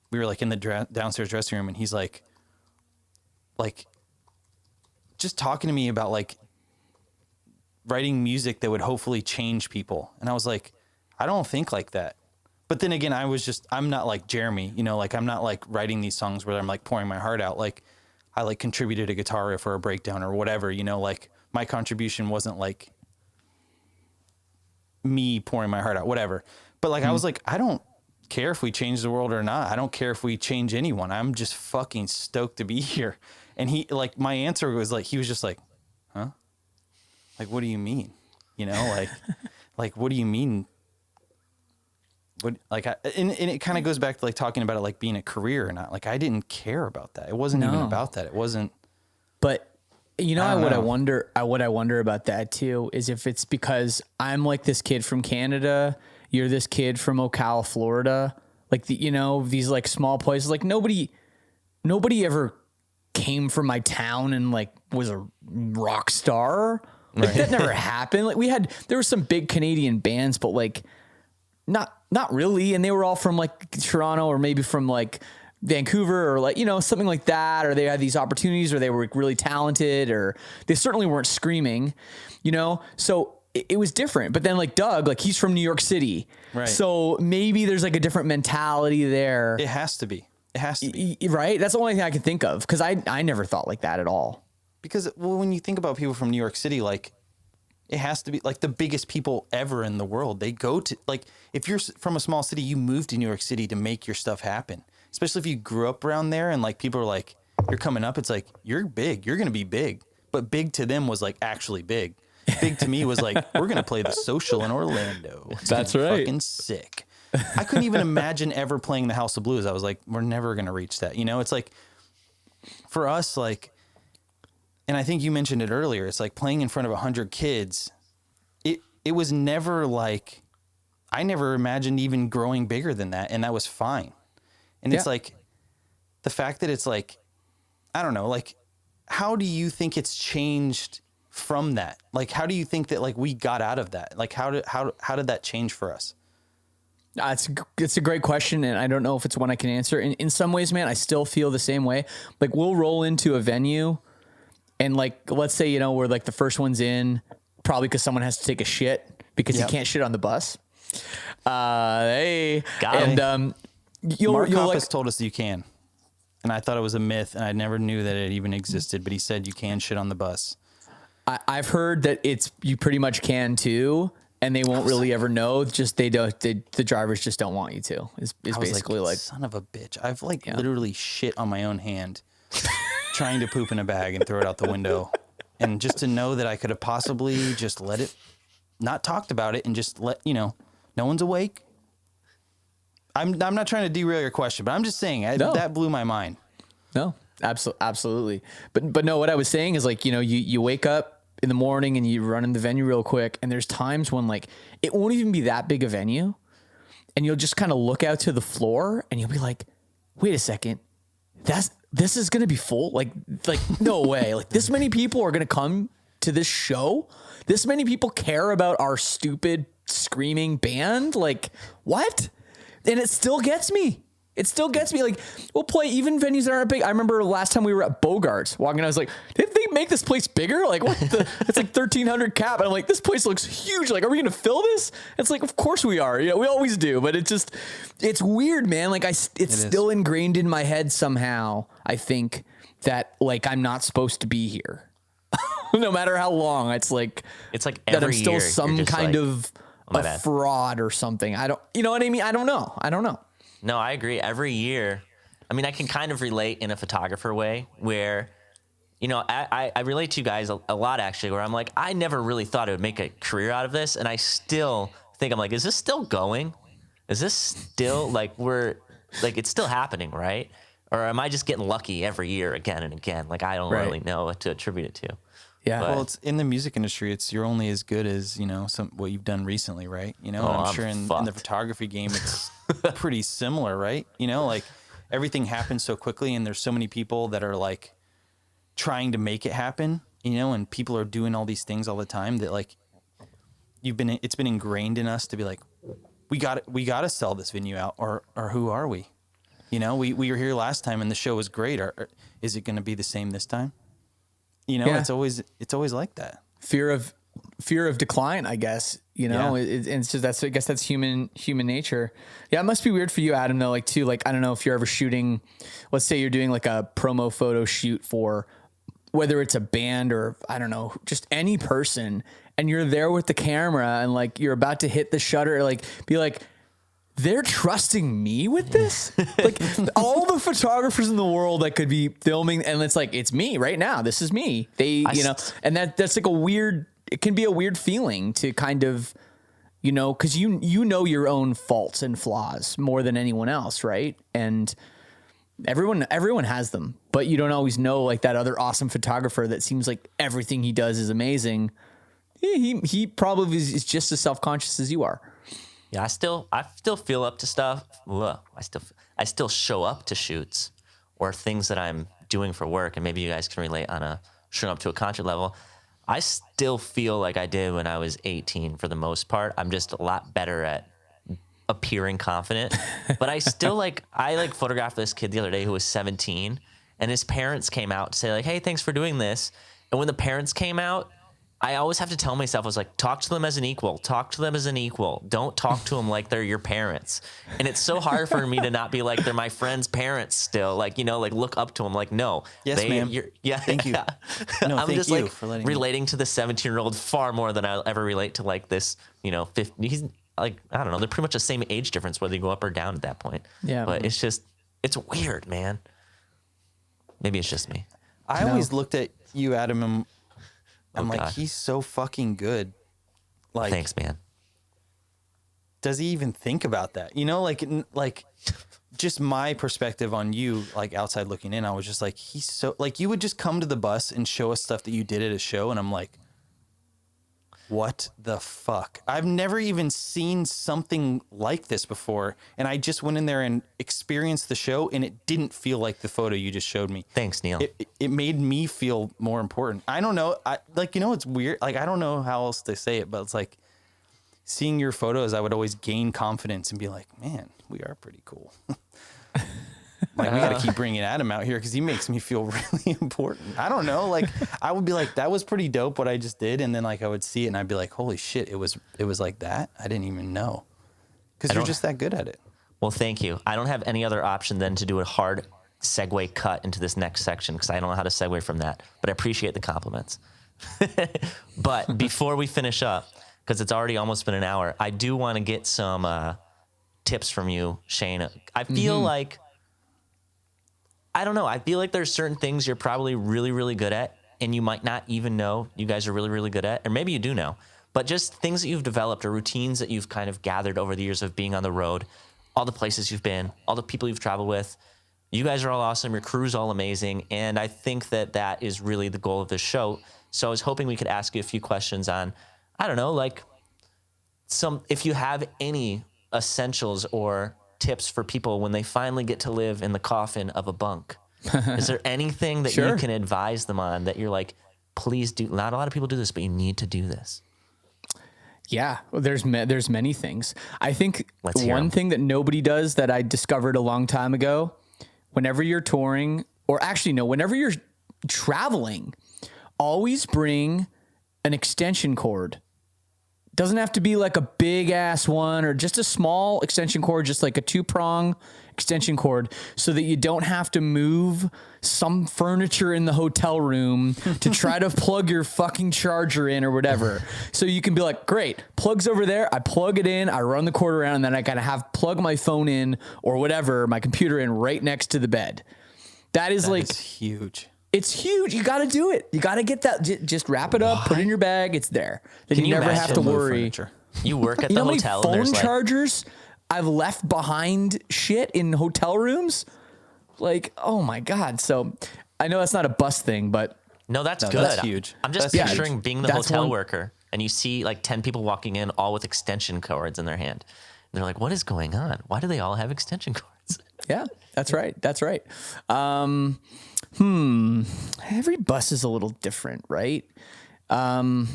S3: we were like in the downstairs dressing room, and he's like just talking to me about like writing music that would hopefully change people. And I was like, I don't think like that. But then again, I'm not like Jeremy, like I'm not like writing these songs where I'm like pouring my heart out. Like I like contributed a guitar riff or a breakdown or whatever, like my contribution wasn't like me pouring my heart out, whatever. But like, I was like, I don't care if we change the world or not. I don't care if we change anyone. I'm just fucking stoked to be here. And he, like, my answer was like, he was just like, huh? Like, what do you mean? Like, what do you mean? What, like, and it kind of goes back to like talking about it, like being a career or not. Like, I didn't care about that. It wasn't even about that. It wasn't.
S4: But what I wonder about that too is if it's because I'm like this kid from Canada, you're this kid from Ocala, Florida, like these like small places. Like nobody ever came from my town and like was a rock star. Like that never happened. Like there were some big Canadian bands, but like not really. And they were all from like Toronto or maybe from like Vancouver or like, you know, something like that, or they had these opportunities or they were really talented or they certainly weren't screaming, you know? So it was different. But then like Doug, like he's from New York City.
S3: Right.
S4: So maybe there's like a different mentality there.
S3: It has to be. It has to be.
S4: Right? That's the only thing I can think of because I never thought like that at all.
S3: Because when you think about people from New York City, like it has to be like the biggest people ever in the world. They go to like, if you're from a small city, you move to New York City to make your stuff happen. Especially if you grew up around there and like people are like, you're coming up. It's like, you're big. You're going to be big. But big to them was like actually big. Big to me was like, we're going to play the Social in Orlando. It's
S4: That's
S3: gonna be
S4: right.
S3: Fucking sick. I couldn't even imagine ever playing the House of Blues. I was like, we're never going to reach that. You know, it's like for us, like, and I think you mentioned it earlier. It's like playing in front of 100 kids. It was never like, I never imagined even growing bigger than that. And that was fine. And it's like the fact that it's like, I don't know, like, how do you think it's changed from that? Like, how do you think that like we got out of that? Like, how did that change for us?
S4: It's a great question, and I don't know if it's one I can answer. In some ways, man, I still feel the same way. Like, we'll roll into a venue, and like, let's say, you know, we're like the first ones in, probably because someone has to take a shit because you can't shit on the bus. Hey, and you'll
S3: Mark
S4: like,
S3: Hoppus told us you can, and I thought it was a myth, and I never knew that it even existed. But he said you can shit on the bus.
S4: I've heard that you pretty much can too. And they won't really ever know. Just the drivers just don't want you to. Is basically like
S3: son of a bitch. I've like literally shit on my own hand, trying to poop in a bag and throw it out the window, and just to know that I could have possibly just let it, not talked about it, and just let no one's awake. I'm not trying to derail your question, but I'm just saying that blew my mind.
S4: No, absolutely. But no, what I was saying is like, you know, you wake up in the morning and you run in the venue real quick. And there's times when like, it won't even be that big a venue. And you'll just kind of look out to the floor and you'll be like, wait a second, this is going to be full. Like no way. Like this many people are going to come to this show. This many people care about our stupid screaming band. Like what? And it still gets me. It still gets me. Like, we'll play even venues that aren't big. I remember last time we were at Bogart's walking, I was like, did they make this place bigger? Like, what the? It's like 1,300 cap. And I'm like, this place looks huge. Like, are we going to fill this? It's like, of course we are. Yeah, we always do. But it's weird, man. Like, it's still ingrained in my head somehow, I think, that, like, I'm not supposed to be here. No matter how long. It's like
S1: every
S4: that I'm still
S1: year,
S4: some kind of a fraud or something. You know what I mean? I don't know.
S1: No, I agree. Every year, I mean, I can kind of relate in a photographer way where, you know, I relate to you guys a lot actually, where I'm like, I never really thought I would make a career out of this. And I still think, I'm like, is this still going? Is this still like it's still happening, right? Or am I just getting lucky every year again and again? Like, I don't really know what to attribute it to.
S4: Yeah.
S3: Well, it's in the music industry. You're only as good as, you know, what you've done recently, right? You know, and I'm sure in the photography game, it's pretty similar, right? You know, like everything happens so quickly and there's so many people that are like trying to make it happen, you know, and people are doing all these things all the time that like it's been ingrained in us to be like, we got to sell this venue out or who are we? You know, we were here last time and the show was great. Is it going to be the same this time? You know, it's always like that.
S4: Fear of decline, I guess, you know, it's just, I guess that's human nature. Yeah. It must be weird for you, Adam, though. Like too, like, I don't know if you're ever shooting, let's say you're doing like a promo photo shoot for whether it's a band or I don't know, just any person. And you're there with the camera and like, you're about to hit the shutter, like be like, they're trusting me with this? Like all the photographers in the world that could be filming and it's like, it's me right now. This is me. And that's like it can be a weird feeling to kind of, you know, cause you know your own faults and flaws more than anyone else. Right. And everyone has them, but you don't always know like that other awesome photographer that seems like everything he does is amazing. He probably is just as self-conscious as you are.
S1: Yeah, I still feel up to stuff. Ugh, I still show up to shoots or things that I'm doing for work, and maybe you guys can relate on showing up to a concert level. I still feel like I did when I was 18 for the most part. I'm just a lot better at appearing confident, but I still like, photographed this kid the other day who was 17, and his parents came out to say like, hey, thanks for doing this. And when the parents came out, I always have to tell myself, I was like, talk to them as an equal. Talk to them as an equal. Don't talk to them like they're your parents. And it's so hard for me to not be like, they're my friend's parents still. Like, you know, like look up to them. Like, no.
S3: Yes, ma'am.
S1: Yeah.
S3: Thank you. No,
S1: I'm
S3: thank
S1: just
S3: you
S1: like
S3: for letting me.
S1: relating to the 17-year-old far more than I'll ever relate to like this, you know, 50. He's like, I don't know. They're pretty much the same age difference whether you go up or down at that point.
S4: Yeah.
S1: But it's just, it's weird, man. Maybe it's just me.
S3: I always looked at you, Adam, and I'm like,
S1: God.
S3: he's so fucking good. Like,
S1: Thanks, man.
S3: does he even think about that? You know, like just my perspective on you, like outside looking in, I was just like, he's so, like, you would just come to the bus and show us stuff that you did at a show. And I'm like, what the fuck? I've never even seen something like this before. And I just went in there and experienced the show, and it didn't feel like the photo you just showed me.
S1: Thanks, Neil.
S3: It made me feel more important. I don't know. It's weird. Like, I don't know how else to say it, but it's like seeing your photos, I would always gain confidence and be like, man, we are pretty cool. Like, we got to keep bringing Adam out here because he makes me feel really important. I don't know. Like, I would be like, that was pretty dope what I just did. And then like I would see it and I'd be like, holy shit, it was like that. I didn't even know, because you're just that good at it.
S1: Well, thank you. I don't have any other option than to do a hard segue cut into this next section because I don't know how to segue from that, but I appreciate the compliments. But before we finish up, because it's already almost been an hour, I do want to get some tips from you, Shane. I feel like, I don't know, I feel like there's certain things you're probably really, really good at, and you might not even know you guys are really, really good at, or maybe you do know, but just things that you've developed or routines that you've kind of gathered over the years of being on the road, all the places you've been, all the people you've traveled with. You guys are all awesome. Your crew's all amazing. And I think that that is really the goal of this show. So I was hoping we could ask you a few questions on, I don't know, like if you have any essentials or tips for people when they finally get to live in the coffin of a bunk. Is there anything that you can advise them on that you're like, please do? Not a lot of people do this, but you need to do this.
S4: Yeah, well, there's many things. I think
S1: Let's hear
S4: one
S1: 'em.
S4: thing that nobody does that I discovered a long time ago, whenever you're touring, or actually no, whenever you're traveling, always bring an extension cord. Doesn't have to be like a big ass one, or just a small extension cord, just like a 2-prong extension cord, so that you don't have to move some furniture in the hotel room to try to plug your fucking charger in or whatever. So you can be like, great, plug's over there. I plug it in, I run the cord around, and then I gotta plug my phone in or whatever, my computer in right next to the bed. That is
S3: Huge.
S4: It's huge. You got to do it. You got to get that. Just wrap it up, put it in your bag. It's there. Then
S1: Can
S4: you
S1: you
S4: never have to
S1: imagine?
S4: worry.
S3: Furniture.
S1: You work at
S4: You
S1: the
S4: know how many
S1: hotel and
S4: phone
S1: there's like,
S4: chargers I've left behind shit in hotel rooms? Like, oh my God. So I know that's not a bus thing, but
S1: no, that's
S3: No,
S1: good.
S3: that's huge.
S1: I'm just
S3: That's
S1: picturing
S3: huge.
S1: being the
S4: That's
S1: hotel
S4: one-
S1: worker and you see like 10 people walking in all with extension cords in their hand. And they're like, what is going on? Why do they all have extension cords?
S4: yeah, that's right. That's right. Every bus is a little different, right? I'm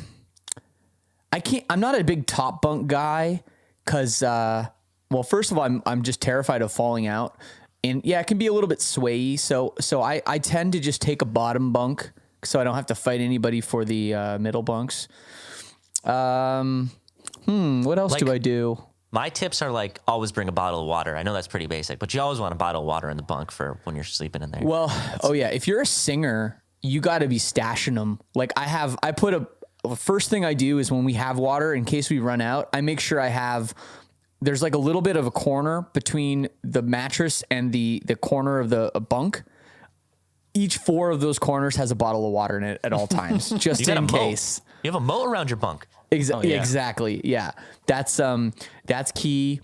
S4: not a big top bunk guy because, well, first of all, I'm just terrified of falling out, and yeah, it can be a little bit swayy. So I tend to just take a bottom bunk so I don't have to fight anybody for the middle bunks. What else do I do?
S1: My tips are like always bring a bottle of water. I know that's pretty basic, but you always want a bottle of water in the bunk for when you're sleeping in there.
S4: Well, yeah. If you're a singer, you got to be stashing them. Like the first thing I do is when we have water, in case we run out, I make sure there's like a little bit of a corner between the mattress and the corner of the bunk. Each 4 of those corners has a bottle of water in it at all times, just
S1: You got a
S4: in
S1: moat.
S4: case.
S1: You have a moat around your bunk.
S4: Exactly. Yeah. That's key.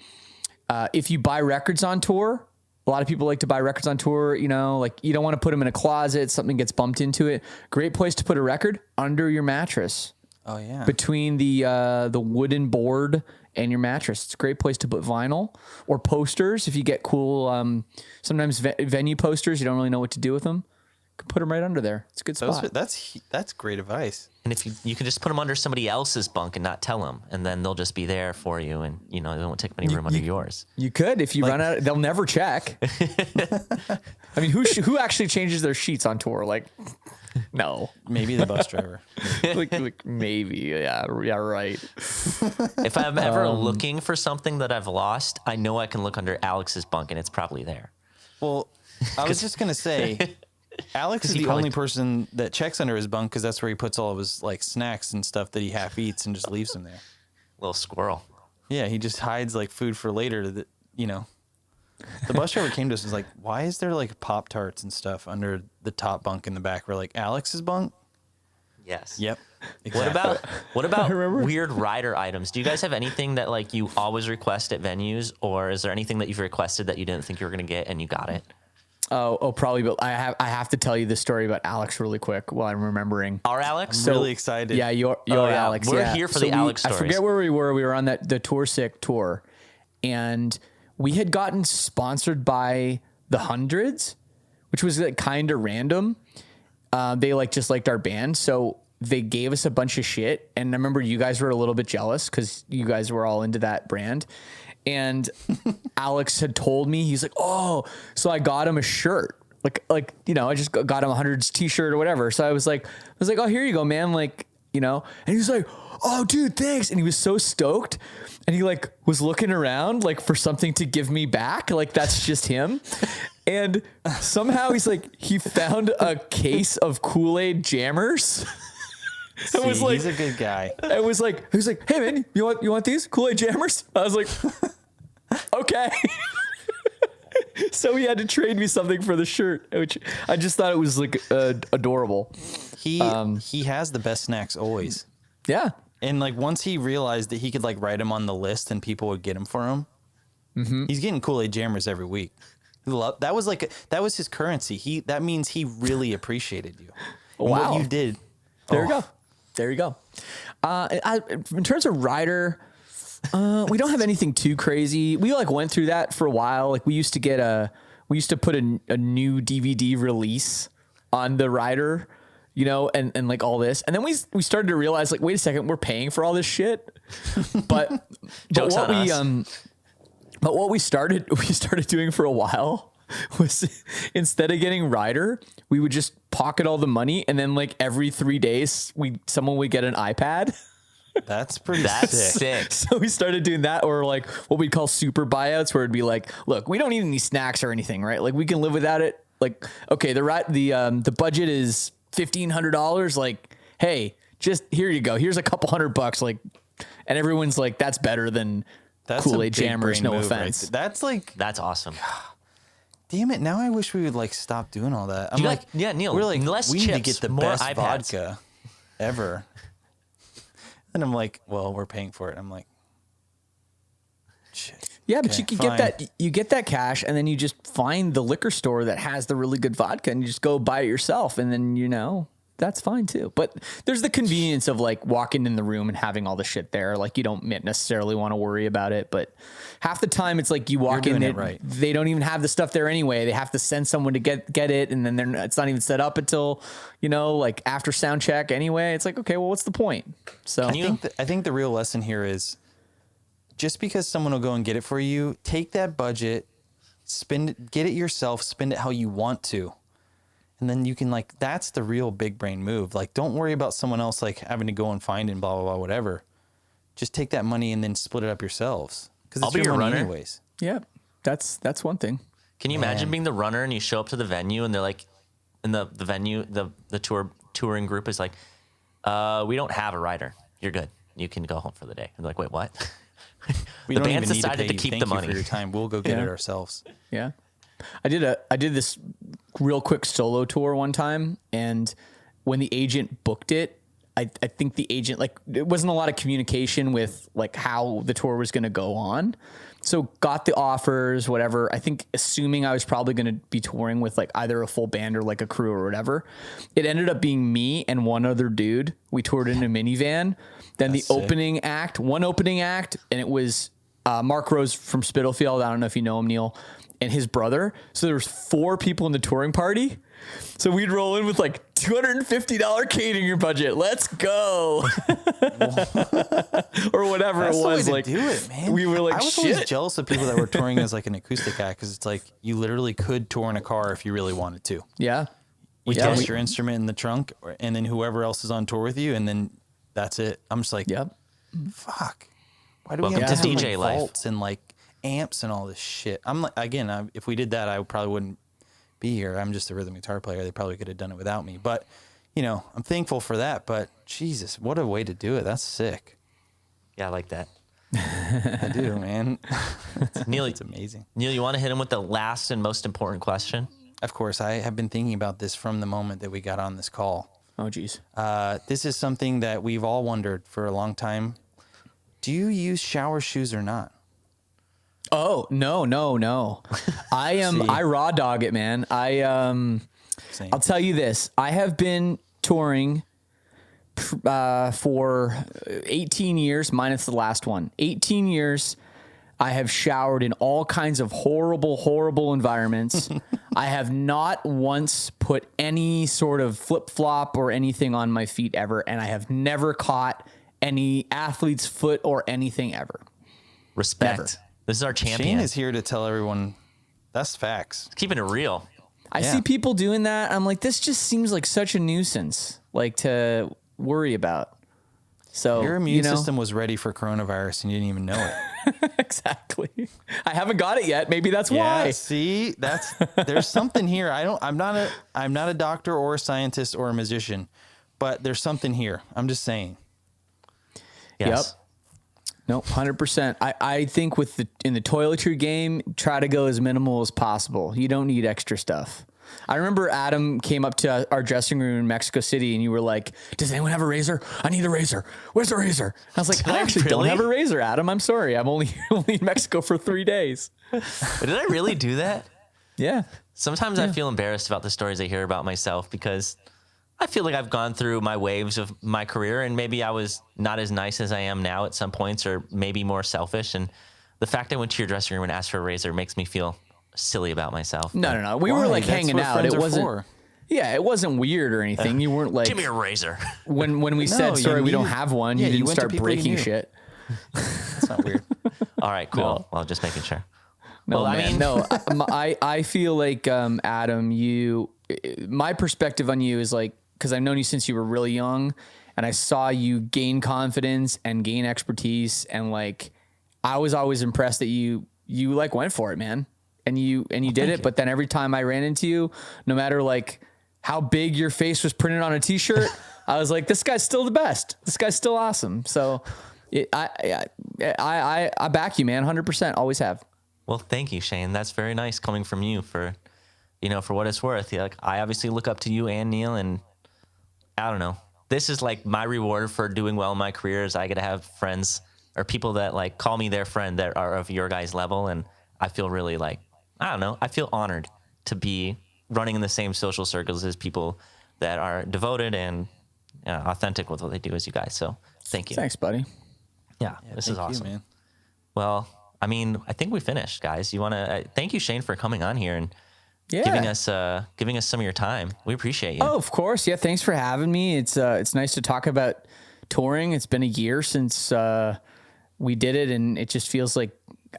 S4: If you buy records on tour, a lot of people like to buy records on tour, you know, like you don't want to put them in a closet. Something gets bumped into it. Great place to put a record under your mattress.
S3: Oh yeah.
S4: Between the wooden board and your mattress. It's a great place to put vinyl or posters. If you get cool, sometimes venue posters, you don't really know what to do with them. put them right under there. It's a good spot.
S3: That's great advice.
S1: And if you can just put them under somebody else's bunk and not tell them, and then they'll just be there for you, and they won't take any room under yours.
S4: You could if you run out. They'll never check. I mean, who actually changes their sheets on tour? Like, no,
S3: Maybe the bus driver.
S4: like maybe, yeah, right.
S1: If I'm ever looking for something that I've lost, I know I can look under Alex's bunk, and it's probably there.
S3: Well, I was just gonna say, Alex is
S1: he
S3: the
S1: probably
S3: only person that checks under his bunk because that's where he puts all of his like snacks and stuff that he half eats and just leaves them there.
S1: Little squirrel.
S3: Yeah, he just hides like food for later. That the bus driver came to us and was like, "Why is there like Pop-Tarts and stuff under the top bunk in the back?" We're like, "Alex's bunk."
S1: Yes.
S3: Yep. Exactly.
S1: What about weird rider items? Do you guys have anything that like you always request at venues, or is there anything that you've requested that you didn't think you were gonna get and you got it?
S4: Oh, probably. But I have to tell you the story about Alex really quick while I'm remembering.
S1: Our Alex?
S3: I'm really excited.
S4: Yeah, you're
S1: yeah.
S4: Alex.
S1: We're
S4: yeah.
S1: here for the Alex
S4: I
S1: stories.
S4: forget where we were. We were on the Tour Sick tour, and we had gotten sponsored by the Hundreds, which was like kind of random. They just liked our band, so they gave us a bunch of shit. And I remember you guys were a little bit jealous because you guys were all into that brand. And Alex had told me, he's like, "Oh, so I got him a shirt." I just got him a Hundreds t-shirt or whatever. So I was like, "Oh, here you go, man." And he was like, "Oh, dude, thanks." And he was so stoked. And he was looking around for something to give me back. That's just him. And somehow he found a case of Kool-Aid jammers.
S3: See, he's a good guy.
S4: He was like, "Hey man, you want these Kool-Aid jammers?" I was like, "Okay." So he had to trade me something for the shirt, which I just thought it was adorable.
S3: He has the best snacks always.
S4: Yeah.
S3: And once he realized that he could write them on the list and people would get them for him, he's getting Kool-Aid jammers every week. That was his currency. That means he really appreciated you. And
S4: Wow.
S3: what you did.
S4: There you go. In terms of rider, we don't have anything too crazy. We went through that for a while. We used to put a new DVD release on the rider, and all this. And then we started to realize wait a second, we're paying for all this shit. But
S1: Joke's on us.
S4: But what we started doing for a while was instead of getting rider, we would just pocket all the money, and then every 3 days someone would get an iPad.
S3: That's pretty
S1: sick.
S4: So we started doing that, or what we'd call super buyouts, where it'd be look, we don't need any snacks or anything, right? We can live without it. Okay, the budget is $1,500. Hey, just here you go. Here's a couple $100. And everyone's that's better than Kool-Aid jammers. No offense.
S3: Right.
S1: That's awesome.
S3: Damn it! Now I wish we would stop doing all that. I'm
S1: Neil,
S3: we're
S1: less
S3: we
S1: chips,
S3: need to get the
S1: more
S3: best
S1: iPads.
S3: vodka ever. And I'm well, we're paying for it. I'm shit.
S4: Yeah, but you can get that. You get that cash, and then you just find the liquor store that has the really good vodka, and you just go buy it yourself, and then that's fine too. But there's the convenience of walking in the room and having all the shit there. You don't necessarily want to worry about it, but half the time it's you walk in, they don't even have the stuff there anyway. They have to send someone to get it, and then it's not even set up until after sound check anyway. It's okay, well, what's the point? So
S3: I think the real lesson here is just because someone will go and get it for you, take that budget, get it yourself, spend it how you want to. And then you can that's the real big brain move. Don't worry about someone else having to go and find it and blah, blah, blah, whatever. Just take that money and then split it up yourselves. Because
S1: I'll be your runner
S3: anyways.
S4: Yeah, that's one thing.
S1: Can you imagine being the runner and you show up to the venue and they're in the venue, the touring group is we don't have a rider. You're good. You can go home for the day. And they're wait, what?
S3: We
S1: the
S3: don't
S1: band's
S3: even need
S1: decided
S3: to,
S1: to keep the money.
S3: for your time. We'll go get it ourselves.
S4: Yeah. I did this real quick solo tour one time, and when the agent booked it, I think the agent it wasn't a lot of communication with how the tour was going to go on. So got the offers, whatever. I think assuming I was probably going to be touring with either a full band or a crew or whatever. It ended up being me and one other dude. We toured in a minivan. Then one opening act, and it was Mark Rose from Spitalfield. I don't know if you know him, Neil, and his brother. So there was 4 people in the touring party. So we'd roll in with like $250 catering budget. Let's go. Or whatever
S3: That's
S4: it was.
S3: the way
S4: Like,
S3: to do it, man.
S4: we were like,
S3: I was always
S4: shit.
S3: jealous of people that were touring as like an acoustic act because it's like you literally could tour in a car if you really wanted to.
S4: Yeah.
S3: You
S4: Yeah,
S3: toss your instrument in the trunk, and then whoever else is on tour with you, and then that's it. I'm just like,
S4: Yep.
S3: fuck. Why do
S1: Welcome
S3: we have
S1: to
S3: to
S1: DJ
S3: have
S1: life.
S3: vaults and like amps and all this shit? I'm like, again, if we did that, I probably wouldn't be here. I'm just a rhythm guitar player. They probably could have done it without me. But, you know, I'm thankful for that. But Jesus, what a way to do it. That's sick.
S1: Yeah, I like that.
S3: I do, man.
S1: Neil,
S3: It's amazing.
S1: Neil, you want to hit him with the last and most important question?
S3: Of course, I have been thinking about this from the moment that we got on this call.
S4: Oh, geez.
S3: This is something that we've all wondered for a long time. Do you use shower shoes or not?
S4: Oh, no. I raw dog it, man.
S3: Same.
S4: I'll tell you this. I have been touring for 18 years, minus the last one. 18 years. I have showered in all kinds of horrible environments. I have not once put any sort of flip-flop or anything on my feet ever, and I have never caught any athlete's foot or anything ever.
S1: Respect.
S4: Never.
S1: This is our champion.
S3: Shane is here to tell everyone that's facts.
S1: Keeping it real.
S4: I
S3: Yeah.
S4: see people doing that. I'm like, this just seems like such a nuisance, like to worry about. So
S3: Your immune system was ready for coronavirus and you didn't even know it.
S4: exactly. I haven't got it yet. Maybe that's
S3: Yeah,
S4: why.
S3: see, there's something here. I'm not a doctor or a scientist or a musician, but there's something here. I'm just saying.
S1: Yes.
S4: No, 100%. I think in the toiletry game, try to go as minimal as possible. You don't need extra stuff. I remember Adam came up to our dressing room in Mexico City and you were like, does anyone have a razor? I need a razor. Where's the razor? I was like, I actually don't
S1: Really?
S4: have a razor, Adam. I'm sorry. I'm only in Mexico for 3 days.
S1: Did I really do that?
S4: Yeah.
S1: Sometimes I feel embarrassed about the stories I hear about myself because I feel like I've gone through my waves of my career and maybe I was not as nice as I am now at some points or maybe more selfish. And the fact I went to your dressing room and asked for a razor makes me feel silly about myself.
S4: No. We were
S3: Why?
S4: like
S3: That's
S4: hanging
S3: what
S4: out.
S3: friends
S4: It
S3: are
S4: wasn't.
S3: for.
S4: Yeah, it wasn't weird or anything. You weren't like
S1: Give me a razor.
S4: when we
S3: No,
S4: said
S3: you
S4: sorry we don't
S3: needed-
S4: have one.
S3: yeah,
S4: You
S3: you
S4: didn't
S3: went to
S4: start
S3: people you
S4: breaking
S3: knew.
S4: shit.
S3: That's not weird.
S1: All right, cool.
S4: No.
S1: Well, just making sure.
S4: No,
S1: Well, I
S4: man,
S1: mean-
S4: no. I feel like Adam, my perspective on you is like because I've known you since you were really young, and I saw you gain confidence and gain expertise, and like I was always impressed that you like went for it, man, and you did it. But then every time I ran into you, no matter like how big your face was printed on a T-shirt, I was like, this guy's still the best. This guy's still awesome. So I back you, man, 100%. Always have.
S1: Well, thank you, Shane. That's very nice coming from you for what it's worth. Yeah, like I obviously look up to you and Neil, and I don't know. This is like my reward for doing well in my career is I get to have friends or people that like call me their friend that are of your guys' level. And I feel really like, I don't know, I feel honored to be running in the same social circles as people that are devoted and authentic with what they do as you guys. So thank you.
S4: Thanks, buddy.
S1: Yeah, this is
S3: Thank you,
S1: awesome.
S3: man.
S1: Well, I mean, I think we finished, guys. You want to thank you, Shane, for coming on here and
S4: Yeah.
S1: giving us some of your time. We appreciate you.
S4: Oh, of course. Yeah. Thanks for having me. It's nice to talk about touring. It's been a year since we did it, and it just feels like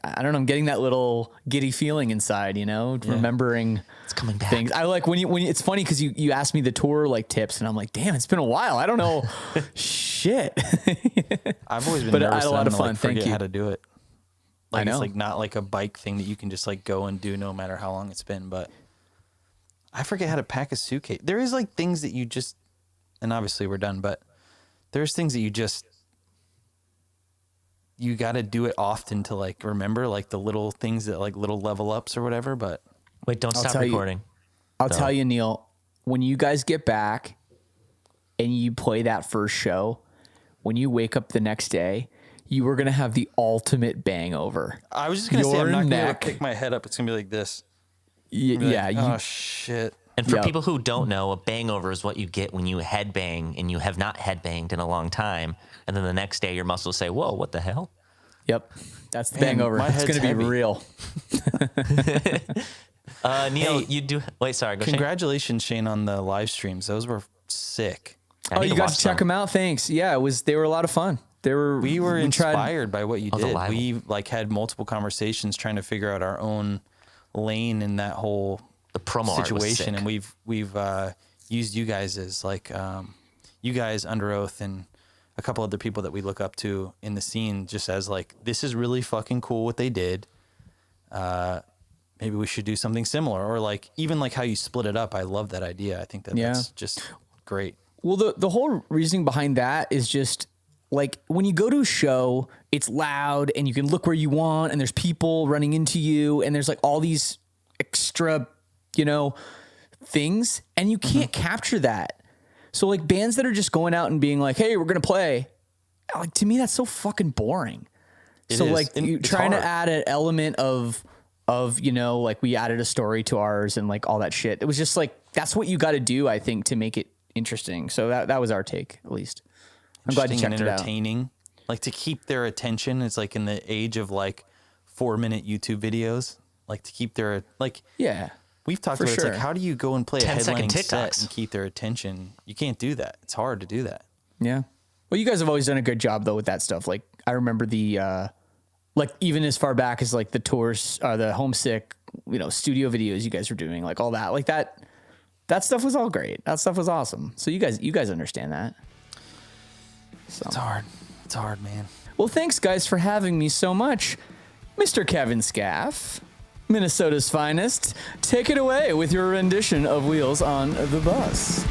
S4: I don't know. I'm getting that little giddy feeling inside, remembering
S1: It's coming back.
S4: things. I like when you. It's funny because you asked me the tour like tips, and I'm like, damn, it's been a while. I don't know, shit.
S3: I've always been
S4: But I
S3: nervous
S4: had a
S3: that
S4: lot
S3: I'm
S4: of
S3: gonna,
S4: fun.
S3: like,
S4: Thank
S3: forget
S4: you.
S3: how to do it. Like
S4: I know.
S3: it's like not like a bike thing that you can just like go and do no matter how long it's been, but I forget how to pack a suitcase. There is like things that you just, and obviously we're done, but there's things that you got to do it often to like remember like the little things that like little level ups or whatever, but
S1: Wait, don't stop
S4: tell you-
S1: recording.
S4: I'll tell you, Neil, when you guys get back and you play that first show, when you wake up the next day, you are going to have the ultimate bangover.
S3: I was just going to say,
S4: Your
S3: I'm not going to
S4: neck.
S3: pick my head up. It's going to be like this.
S4: Yeah.
S3: Like, oh shit.
S1: And for
S4: Yep.
S1: people who don't know, a bangover is what you get when you headbang and you have not headbanged in a long time. And then the next day your muscles say, whoa, what the hell?
S4: Yep. That's the
S3: Man,
S4: hangover.
S3: my
S4: It's
S3: head's
S4: going to be
S3: heavy.
S4: real.
S1: Neil, you do. Wait, sorry. Go Shane.
S3: Congratulations, Shane, on the live streams. Those were sick.
S1: I
S4: Oh,
S1: need
S4: you
S1: to
S4: guys
S1: watch
S4: check them out. Thanks. Yeah, they were a lot of fun.
S3: We were
S4: tried-
S3: inspired by what you
S1: the
S3: did.
S1: live
S3: We like had multiple conversations trying to figure out our own lane in that whole
S1: The promo art was
S3: situation,
S1: sick.
S3: and we've used you guys as like you guys, Under Oath, and a couple other people that we look up to in the scene, just as like, this is really fucking cool what they did. Maybe we should do something similar, or like even like how you split it up. I love that idea. I think that's just great.
S4: Well, the whole reasoning behind that is just like when you go to a show, it's loud and you can look where you want and there's people running into you and there's like all these extra, things, and you can't capture that. So like bands that are just going out and being like, hey, we're going to play. Like to me, that's so fucking boring. So
S3: is.
S4: like
S3: And
S4: you
S3: it's
S4: trying
S3: hard.
S4: to add an element of like we added a story to ours and like all that shit. It was just like, that's what you got to do, I think, to make it interesting. So that was our take, at least. I'm glad you
S3: Interesting
S4: checked
S3: and
S4: it out.
S3: entertaining. Like to keep their attention. It's like in the age of like 4-minute YouTube videos, like to keep their like.
S4: Yeah.
S3: We've talked
S4: For
S3: about it's
S4: sure.
S3: like, how do you go and play a
S1: 10-second
S3: headlining set
S1: TikToks.
S3: and keep their attention? You can't do that. It's hard to do that.
S4: Yeah. Well, you guys have always done a good job though with that stuff. Like I remember the like even as far back as like the tours, the Homesick, studio videos you guys were doing, like all that, like that stuff was all great. That stuff was awesome. So you guys understand that. So.
S3: It's hard. It's hard, man.
S4: Well, thanks guys for having me so much, Mr. Kevin Scaff, Minnesota's finest. Take it away with your rendition of Wheels on the Bus.